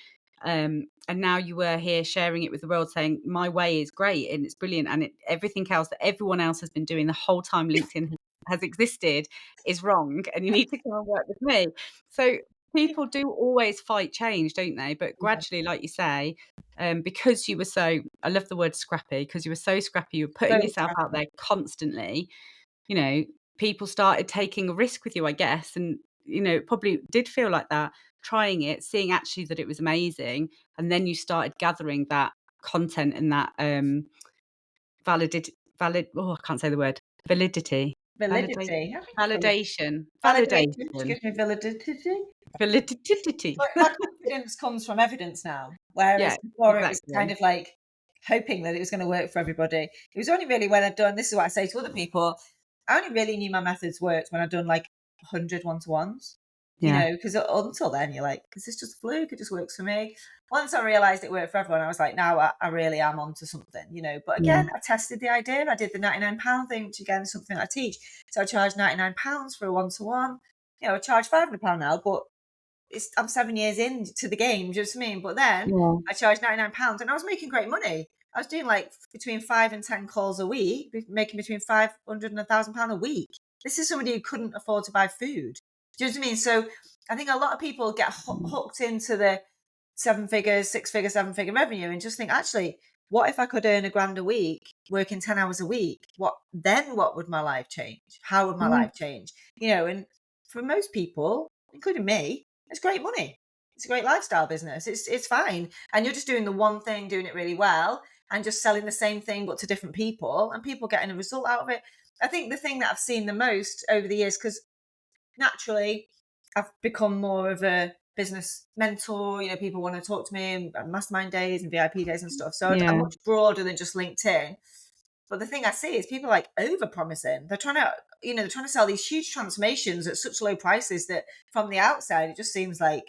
And now you were here sharing it with the world saying, my way is great and it's brilliant. And everything else that everyone else has been doing the whole time LinkedIn has existed is wrong. And you need to come and work with me. So people do always fight change, don't they? But yeah, gradually, like you say, because you were so I love the word scrappy, because you were so scrappy, you were so putting yourself out scrappy. there constantly, you know, people started taking a risk with you, I guess. And, it probably did feel like that, trying it, seeing actually that it was amazing. And then you started gathering that content and that I can't say the word, validity, validate, Validity. I think validation, validation, she validation, gives me validity. validity. But my confidence comes from evidence now, whereas Yeah, before it was kind exactly. of like hoping that it was going to work for everybody. It was only really when I'd done this is what I say to other people. I only really knew my methods worked when I'd done like 100 one-to-ones. Yeah, Because until then you're like, is this just a fluke? It just works for me. Once I realized it worked for everyone, I was like, now I really am onto something. But yeah, again, I tested the idea. I did the £99 thing, which again is something I teach. So I charge £99 for a one-to-one. I charge £500 now, but I'm 7 years into the game, do you know what I mean? But then yeah, I charged £99 and I was making great money. I was doing like between 5 and 10 calls a week, making between 500 and £1,000 a week. This is somebody who couldn't afford to buy food. Do you know what I mean? So I think a lot of people get hooked into the 7 figures, 6 figure, 7 figure revenue and just think, actually, what if I could earn a grand a week, working 10 hours a week? What would my life change? How would my yeah, life change? And for most people, including me, it's great money. It's a great lifestyle business. It's fine. And you're just doing the one thing, doing it really well, and just selling the same thing but to different people, and people getting a result out of it. I think the thing that I've seen the most over the years, because naturally I've become more of a business mentor. You know, people want to talk to me and mastermind days and VIP days and stuff. So I'm Yeah. much broader than just LinkedIn. But the thing I see is people like over promising. They're trying to, they're trying to sell these huge transformations at such low prices that from the outside, it just seems like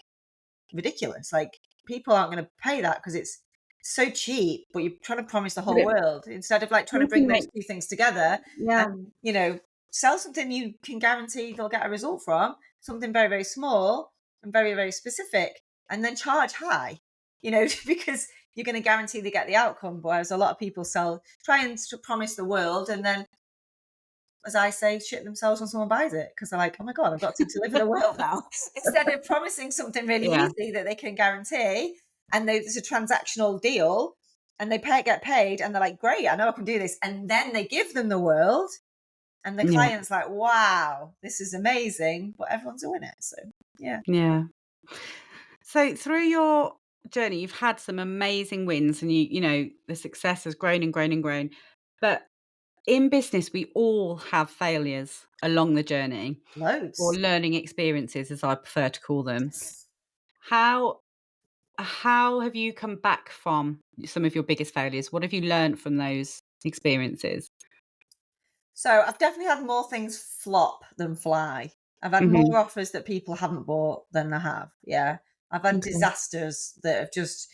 ridiculous. Like people aren't going to pay that because it's so cheap, but you're trying to promise the But whole world instead of like trying to it bring those makes two things together yeah, and, sell something you can guarantee they'll get a result from, something very, very small and very, very specific, and then charge high, because you're going to guarantee they get the outcome. Whereas a lot of people try and promise the world, and then, as I say, shit themselves when someone buys it because they're like, oh my God, I've got to deliver the world now. Instead of promising something really yeah, easy that they can guarantee, and there's a transactional deal, and get paid, and they're like, great, I know I can do this. And then they give them the world, and the yeah, client's like, wow, this is amazing, but everyone's doing it. So, yeah, yeah. So through your journey, you've had some amazing wins and the success has grown and grown and grown. But in business, we all have failures along the journey or loads. learning experiences, as I prefer to call them. How how have you come back from some of your biggest failures? What have you learned from those experiences? So I've definitely had more things flop than fly. I've had more Mhm. offers that people haven't bought than I have. Yeah. I've had Okay. disasters that I've just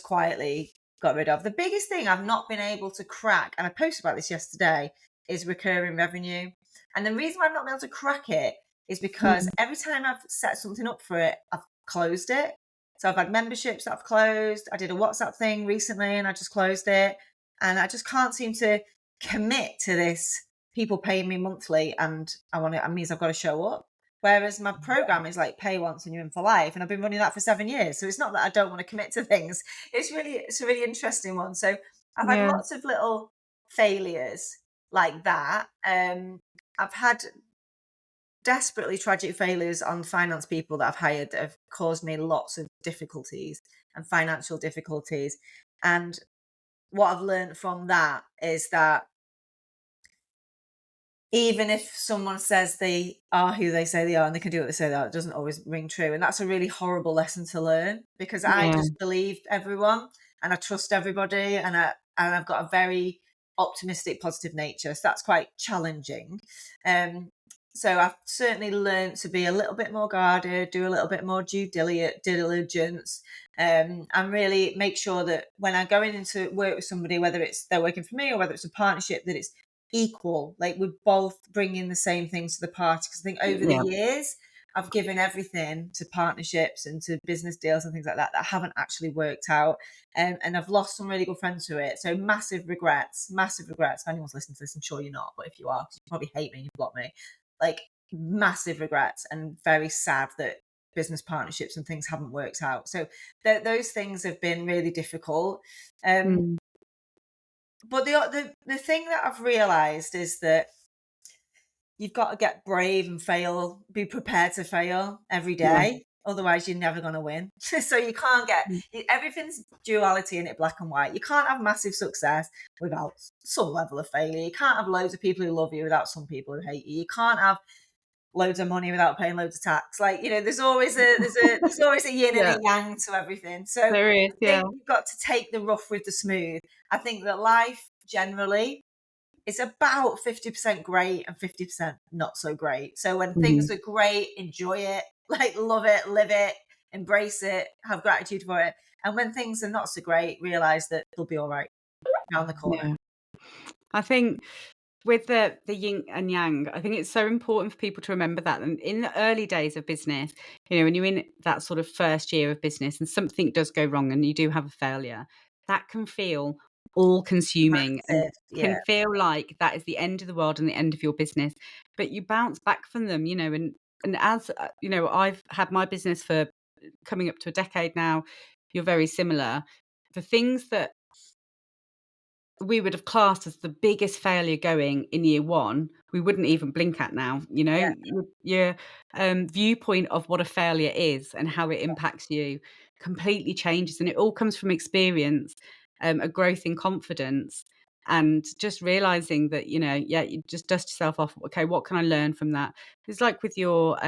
quietly got rid of. The biggest thing I've not been able to crack, and I posted about this yesterday, is recurring revenue. And the reason why I've not been able to crack it is because Mm. every time I've set something up for it, I've closed it. So I've had memberships that I've closed. I did a WhatsApp thing recently and I just closed it. And I just can't seem to commit to this. People paying me monthly and it means I've got to show up. Whereas my program is like pay once and you're in for life. And I've been running that for 7 years. So it's not that I don't want to commit to things. It's a really interesting one. So I've had Yeah. lots of little failures like that. I've had desperately tragic failures on finance people that I've hired that have caused me lots of difficulties and financial difficulties. And what I've learned from that is that even if someone says they are who they say they are and they can do what they say they are, it doesn't always ring true. And that's a really horrible lesson to learn because I Yeah. just believe everyone and I trust everybody and I've got a very optimistic, positive nature. So that's quite challenging. Um, so I've certainly learned to be a little bit more guarded, do a little bit more diligence, and really make sure that when I go into work with somebody, whether it's they're working for me or whether it's a partnership, that it's equal. Like we're both bringing the same things to the party. Because I think over the Yeah. years, I've given everything to partnerships and to business deals and things like that haven't actually worked out. And I've lost some really good friends to it. So massive regrets, massive regrets. If anyone's listening to this, I'm sure you're not. But if you are, 'cause you probably hate me and you block me. Like massive regrets and very sad that business partnerships and things haven't worked out. So those things have been really difficult. Um, Mm. but the thing that I've realized is that you've got to get brave and fail, be prepared to fail every Yeah. day. Otherwise, you're never going to win. So you can't Mm. everything's duality in it, black and white. You can't have massive success without some level of failure. You can't have loads of people who love you without some people who hate you. You can't have loads of money without paying loads of tax. Like, there's always a yin and Yeah. a yang to everything. So There is, I yeah. think you've got to take the rough with the smooth. I think that life generally it's about 50% great and 50% not so great. So when things Mhm. are great, enjoy it, like love it, live it, embrace it, have gratitude for it. And when things are not so great, realize that they'll be all right around the corner. Yeah. I think with the yin and yang, I think it's so important for people to remember that. And in the early days of business, when you're in that sort of first year of business and something does go wrong and you do have a failure, that can feel all consuming and Massive. Yeah. can feel like that is the end of the world and the end of your business. But you bounce back from them, and as I've had my business for coming up to a decade now. You're very similar. The things that we would have classed as the biggest failure going in year 1, we wouldn't even blink at now, Yeah. Your viewpoint of what a failure is and how it impacts you completely changes, and it all comes from experience, a growth in confidence. and just realizing that, yeah, you just dust yourself off. Okay, what can I learn from that? It's like with your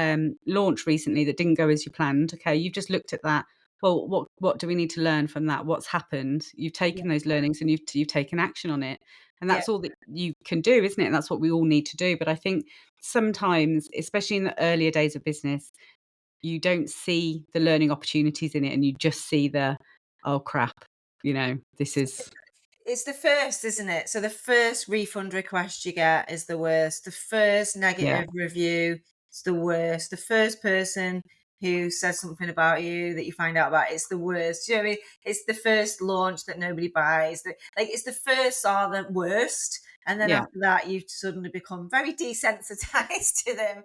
launch recently that didn't go as you planned. Okay, you've just looked at that. Well, what do we need to learn from that? What's happened? You've Yeah, taken those learnings and you've taken action on it, and yeah. that's all that you can do, isn't it? And that's what we all need to do. But I think sometimes, especially in the earlier days of business, you don't see the learning opportunities in it, and you just see the, oh crap, this is, It's the first, isn't it? So the first refund request you get is the worst. The first yeah, negative review is the worst. The first person who says something about you that you find out about, it's the worst. Do you know what I mean? It's the first launch that nobody buys. Like it's the first are the worst. And then yeah, after that, you suddenly become very desensitized to them.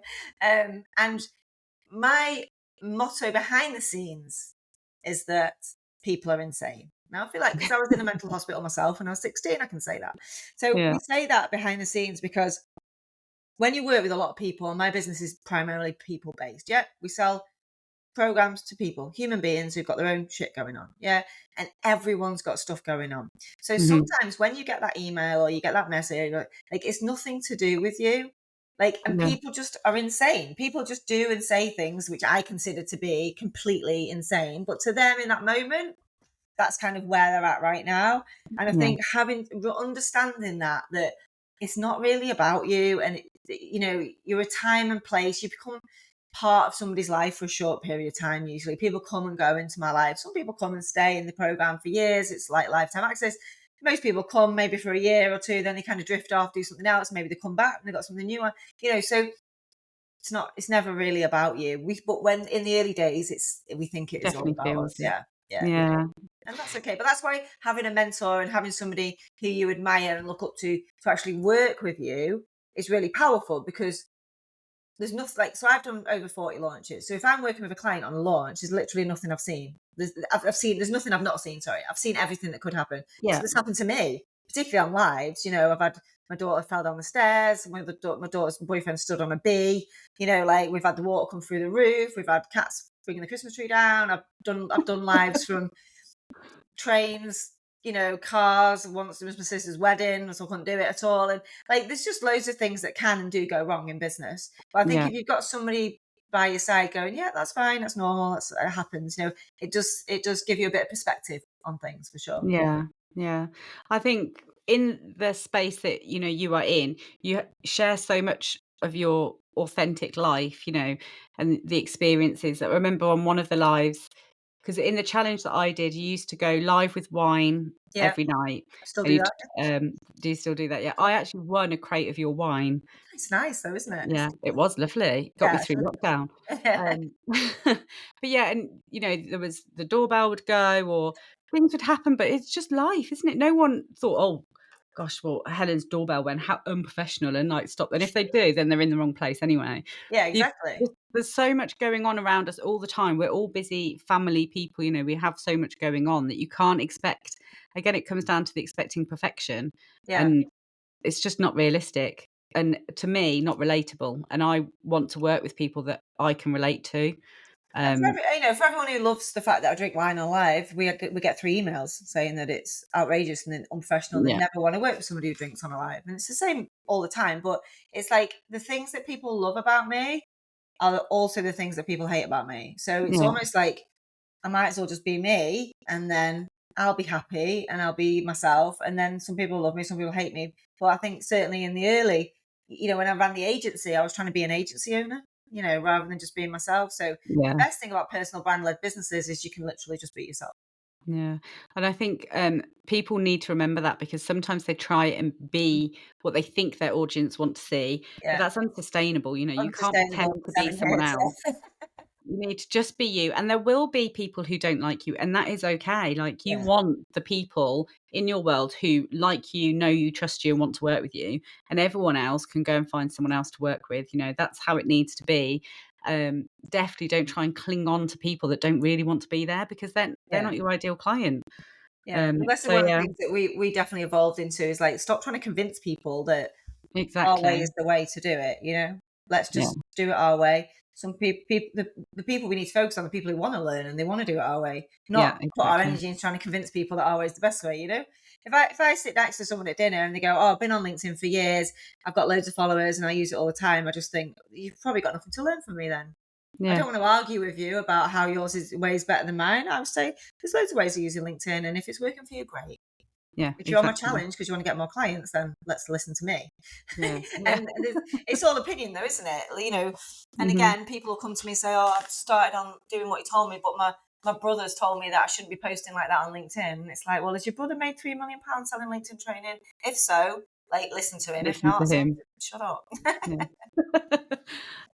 And my motto behind the scenes is that people are insane. Now, I feel like because I was in a mental hospital myself when I was 16, I can say that. So yeah, we say that behind the scenes because when you work with a lot of people, and my business is primarily people based, yeah, we sell programs to people, human beings who've got their own shit going on. Yeah. And everyone's got stuff going on. So mhm, sometimes when you get that email or you get that message, like it's nothing to do with you. Like, and yeah, people just are insane. People just do and say things which I consider to be completely insane. But to them in that moment, that's kind of where they're at right now. And I yeah, think understanding that it's not really about you, and you're a time and place. You become part of somebody's life for a short period of time. Usually, people come and go into my life. Some people come and stay in the program for years. It's like lifetime access. Most people come maybe for a year or two, then they kind of drift off, do something else. Maybe they come back and they got something new on. So it's never really about you. But when in the early days, we think it is all definitely about feels us. it. Yeah, yeah, yeah. Yeah, And that's okay. But that's why having a mentor and having somebody who you admire and look up to actually work with you is really powerful, because there's nothing like, so I've done over 40 launches. So if I'm working with a client on a launch, there's literally nothing I've seen. I've seen, there's nothing I've not seen. Sorry. I've seen everything that could happen. yeah, This happened to me, particularly on lives. I've had my daughter fell down the stairs. My daughter's boyfriend stood on a bee. Like we've had the water come through the roof. We've had cats bringing the Christmas tree down. I've done lives from trains, cars. Once it was my sister's wedding, so I couldn't do it at all. And like, there's just loads of things that can and do go wrong in business. But I think yeah, if you've got somebody by your side going, yeah, that's fine, that's normal, it happens. It does give you a bit of perspective on things for sure. yeah, yeah. I think in the space that, you are in, you share so much of your authentic life, and the experiences. I remember on one of the lives, because in the challenge that I did, you used to go live with wine Yeah, every night, still and do you'd, that. do you still do that? Yeah. Yeah. I actually won a crate of your wine. It's nice though, isn't it? Yeah, it was lovely. Got me Yeah. through lockdown. Yeah. Um, but yeah, and, there was the doorbell would go or things would happen, but it's just life, isn't it? No one thought, "Oh, gosh, well, Helen's doorbell went, how unprofessional," and, like, stop. And if they do, then they're in the wrong place anyway. Yeah, You've exactly. there's so much going on around us all the time. We're all busy family people, we have so much going on that you can't expect. Again, it comes down to the expecting perfection, Yeah. and it's just not realistic, and to me, not relatable, and I want to work with people that I can relate to. And Um, for everyone who loves the fact that I drink wine on live, we get 3 emails saying that it's outrageous and unprofessional. They'd yeah, never want to work with somebody who drinks on a live, and it's the same all the time. But it's like the things that people love about me are also the things that people hate about me. So it's yeah, almost like I might as well just be me, and then I'll be happy and I'll be myself. And then some people love me, some people hate me. But I think certainly in the early, when I ran the agency, I was trying to be an agency owner, rather than just being myself. So the yeah, best thing about personal brand led businesses is you can literally just be yourself. yeah, and I think, people need to remember that because sometimes they try and be what they think their audience want to see, but Yeah. that's unsustainable, you can't Unsustainable pretend to for be 7 someone years. else. You need to just be you, and there will be people who don't like you, and that is okay. Like, you Yeah. want the people in your world who like you, know you, trust you, and want to work with you, and everyone else can go and find someone else to work with. That's how it needs to be. Definitely don't try and cling on to people that don't really want to be there because then they're Yeah. not your ideal client. Yeah. Well, that's So one of the yeah, things that we definitely evolved into, is like, stop trying to convince people that our way exactly. is the way to do it. Let's Yeah, just do it our way. Some people, the people we need to focus on, the people who want to learn and they want to do it our way, yeah, not put our exactly. energy into trying to convince people that our way is the best way. if I sit next to someone at dinner and they go, "Oh, I've been on LinkedIn for years. I've got loads of followers and I use it all the time," I just think you've probably got nothing to learn from me then. I Yeah, don't want to argue with you about how yours is ways better than mine. I would say there's loads of ways of using LinkedIn, and if it's working for you, great. yeah, If you're on my exactly. challenge because you want to get more clients, then let's listen to me. Yeah, yeah. And it's all opinion, though, isn't it? And Mhm. again, people will come to me and say, "Oh, I've started on doing what you told me, but my brother's told me that I shouldn't be posting like that on LinkedIn." And it's like, well, has your brother made £3 million selling LinkedIn training? If so, like, listen to him. If Listen to not, say, him. shut up. Yeah.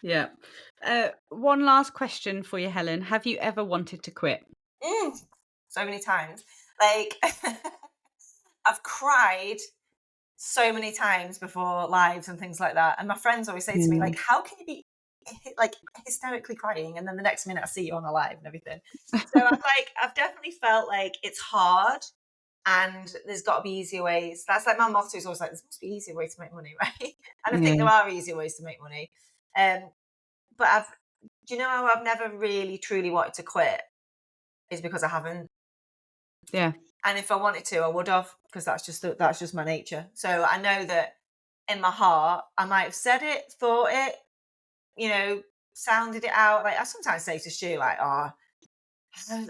Yeah. One last question for you, Helen. Have you ever wanted to quit? Mm, so many times. Like, I've cried so many times before lives and things like that. And my friends always say to me, Mm. like, how can you be like hysterically crying and then the next minute I see you on a live and everything? So I've definitely felt like it's hard and there's got to be easier ways. That's like my motto is always like, there must be easier ways to make money, right? And I think there Yeah, are easier ways to make money. Um, but do you know how I've never really truly wanted to quit? Is because I haven't. yeah, And if I wanted to, I would have, because that's just my nature. So I know that in my heart, I might have said it, thought it, you know, sounded it out. Like I sometimes say to Stu, like, "Oh,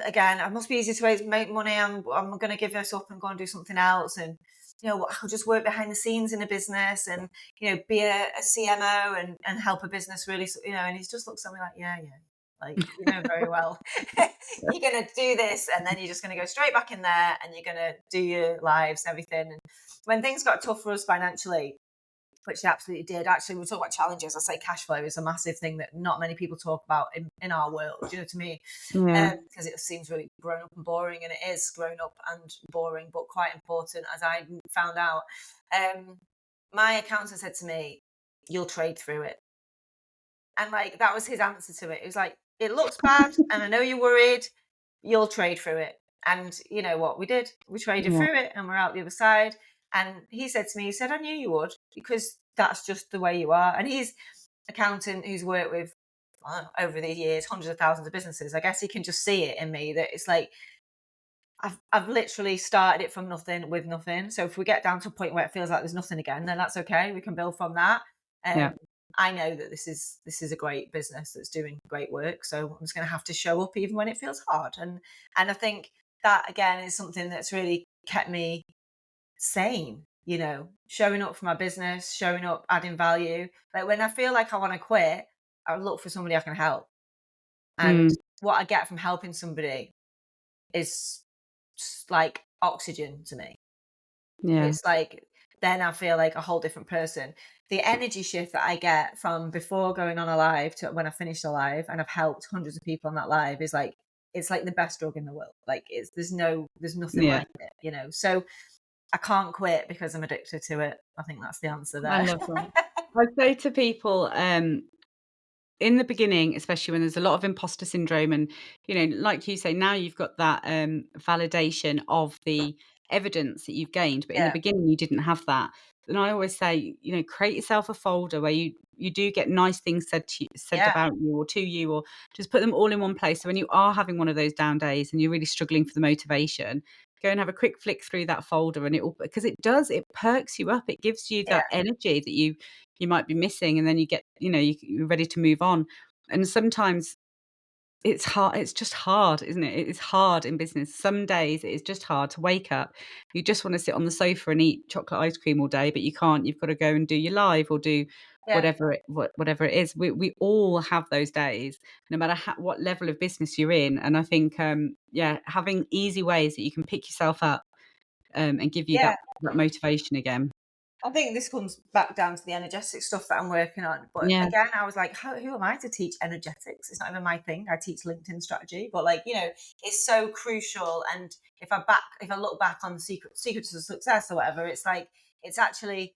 again, it must be easy to make money. I'm going to give this up and go and do something else, and I'll just work behind the scenes in a business, and be a CMO and help a business really, And he just looks at me like, yeah, yeah. Like, you know very well, you're going to do this, and then you're just going to go straight back in there, and you're going to do your lives and everything. And when things got tough for us financially, which they absolutely did. Actually, we talk about challenges. I say cash flow is a massive thing that not many people talk about in our world. Do you know what I mean? yeah, Because it seems really grown up and boring, and it is grown up and boring, but quite important, as I found out. Um, my accountant said to me, "You'll trade through it," and like that was his answer to it. It was like, "It looks bad, and I know you're worried. You'll trade through it." And you know what we did? We traded yeah, through it, and we're out the other side. And he said to me, he said, "I knew you would, because that's just the way you are." And he's accountant who's worked with, I don't know, over the years hundreds of thousands of businesses. I guess he can just see it in me that it's like I've literally started it from nothing with nothing. So if we get down to a point where it feels like there's nothing again, then that's okay. We can build from that. yeah, Um, I know that this is a great business that's doing great work. So I'm just going to have to show up even when it feels hard. And I think that again is something that's really kept me sane. Showing up for my business, showing up, adding value. Like when I feel like I want to quit, I look for somebody I can help. And mm, what I get from helping somebody is like oxygen to me. yeah, It's like then I feel like a whole different person. The energy shift that I get from before going on a live to when I finish a live and I've helped hundreds of people on that live is like it's like the best drug in the world. Like there's nothing yeah. like it. So I can't quit because I'm addicted to it. I think that's the answer I there. love that. I say to people, in the beginning, especially when there's a lot of imposter syndrome and, like you say, now you've got that, validation of the evidence that you've gained, but in the Yeah, beginning you didn't have that. And I always say, create yourself a folder where you do get nice things said yeah, about you or to you, or just put them all in one place. So when you are having one of those down days and you're really struggling for the motivation, go and have a quick flick through that folder, and because it perks you up. It gives you yeah, that energy that you might be missing, and then you get, you're ready to move on. And sometimes it's hard. It's just hard, isn't it? It's hard in business. Some days it is just hard to wake up. You just want to sit on the sofa and eat chocolate ice cream all day, but you can't. You've got to go and do your live or do yeah, whatever it is. We all have those days, no matter what level of business you're in. And I think, yeah, having easy ways that you can pick yourself up, and give you yeah. that motivation again. I think this comes back down to the energetic stuff that I'm working on. But Yeah, again, I was like, who am I to teach energetics? It's not even my thing. I teach LinkedIn strategy, but it's so crucial. And if I look back on the secrets of success or whatever, it's like it's actually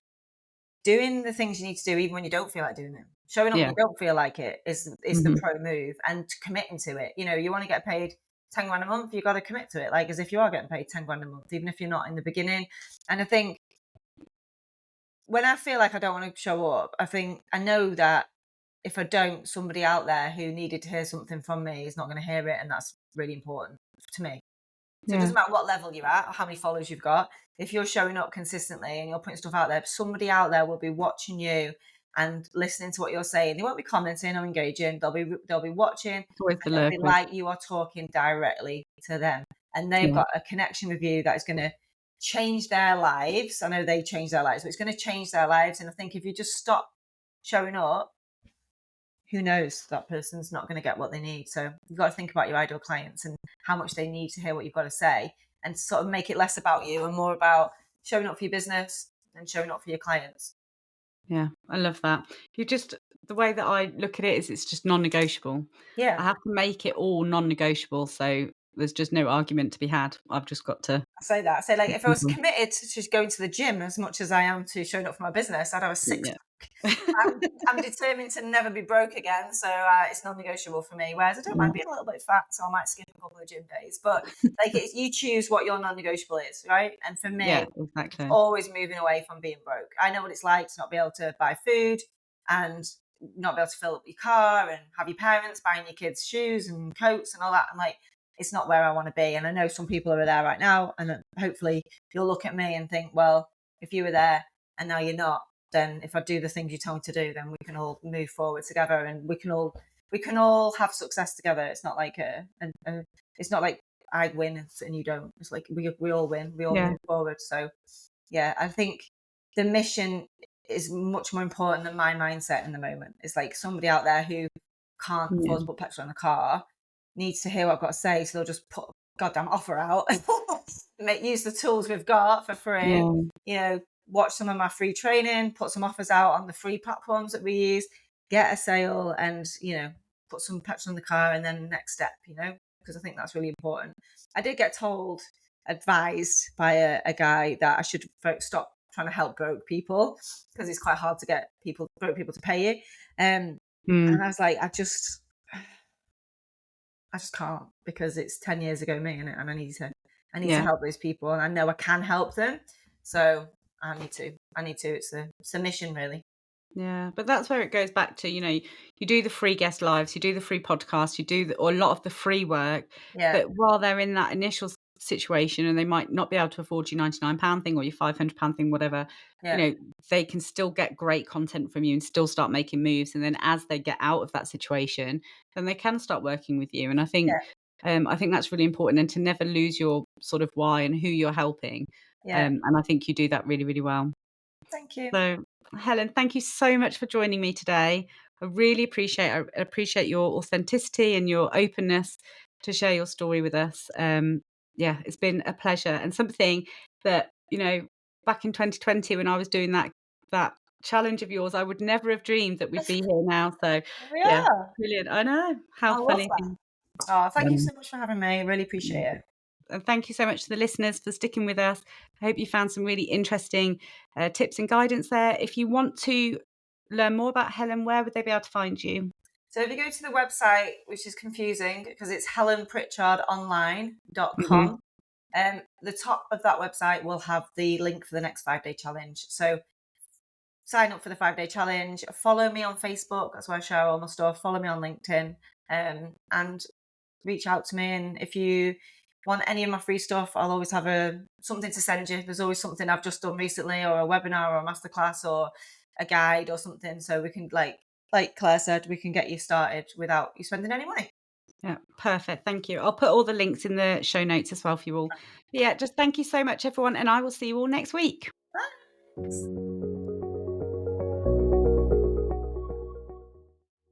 doing the things you need to do even when you don't feel like doing them. Showing up when yeah, you don't feel like it is the mhm, pro move, and committing to it. You want to get paid 10 grand a month, you got to commit to it, like as if you are getting paid 10 grand a month, even if you're not in the beginning. And I think when I feel like I don't want to show up, I think I know that if I don't, somebody out there who needed to hear something from me is not going to hear it, and that's really important to me. So it Yeah. doesn't matter what level you're at or how many followers you've got. If you're showing up consistently and you're putting stuff out there, somebody out there will be watching you and listening to what you're saying. They won't be commenting or engaging. They'll be watching, It's always and the it'll be lurkers. like you are talking directly to them, and they've Yeah. got a connection with you that is going to change their lives. I know they change their lives, but it's going to change their lives. And I think if you just stop showing up, who knows, that person's not going to get what they need. So you've got to think about your ideal clients and how much they need to hear what you've got to say, and sort of make it less about you and more about showing up for your business and showing up for your clients. Yeah, I love that. You just the way that I look at it is it's just non-negotiable. I Yeah, have to make it all non-negotiable, so there's just no argument to be had. I've just got to I say that. I say, like, if I was people. committed to just going to the gym as much as I am to showing up for my business, I'd have a six. Yeah. I'm determined to never be broke again, so it's non-negotiable for me. Whereas I don't Yeah, mind being a little bit fat, so I might skip a couple of gym days. But like, it's, you choose what your non-negotiable is, right? And for yeah, me, it's exactly. always moving away from being broke. I know what it's like to not be able to buy food and not be able to fill up your car and have your parents buying your kids shoes and coats and all that. And like, it's not where I want to be. And I know some people are there right now, and hopefully you'll look at me and think, well, if you were there and now you're not, then if I do the things you tell me to do, then we can all move forward together, and we can all have success together. It's not like it's not like I win and you don't. It's like we all win, we all Yeah, move forward. So yeah, I think the mission is much more important than my mindset in the moment. It's like somebody out there who can't afford to yeah, put petrol in the car needs to hear what I've got to say, so they'll just put a goddamn offer out, make use the tools we've got for free. yeah, You know, watch some of my free training, put some offers out on the free platforms that we use, get a sale, and put some petrol in the car, and then next step. Because I think that's really important. I did get advised by a guy that I should stop trying to help broke people because it's quite hard to get broke people to pay you. And mm, I was like, I just can't, because it's 10 years ago me, and I need to yeah. help those people, and I know I can help them. So I need to. It's a mission, really. Yeah, but that's where it goes back to, you do the free guest lives, you do the free podcast, you do or a lot of the free work, Yeah, but while they're in that initial situation and they might not be able to afford your £99 thing or your £500 thing, whatever, you yeah, know, they can still get great content from you and still start making moves. And then as they get out of that situation, then they can start working with you. And yeah, I think that's really important, and to never lose your sort of why and who you're helping. yeah. And I think you do that really, really well. Thank you. So, Helen, thank you so much for joining me today. I appreciate your authenticity and your openness to share your story with us. Yeah, it's been a pleasure, and something that, back in 2020 when I was doing that challenge of yours, I would never have dreamed that we'd be here now. So, We yeah, are. brilliant. I know, how I love funny. that. Oh, thank you Um, so much for having me. I really appreciate it. And thank you so much to the listeners for sticking with us. I hope you found some really interesting tips and guidance there. If you want to learn more about Helen, where would they be able to find you? So if you go to the website, which is confusing because it's Hmm. helenpritchardonline.com, the top of that website will have the link for the next 5-day challenge. So sign up for the 5-day challenge. Follow me on Facebook. That's where I share all my stuff. Follow me on LinkedIn, and reach out to me. And if you want any of my free stuff, I'll always have something to send you. There's always something I've just done recently, or a webinar, or a masterclass, or a guide, or something. So we can, like Claire said, we can get you started without you spending any money. Yeah, perfect. Thank you. I'll put all the links in the show notes as well for you all. But yeah, just thank you so much, everyone, and I will see you all next week. Thanks.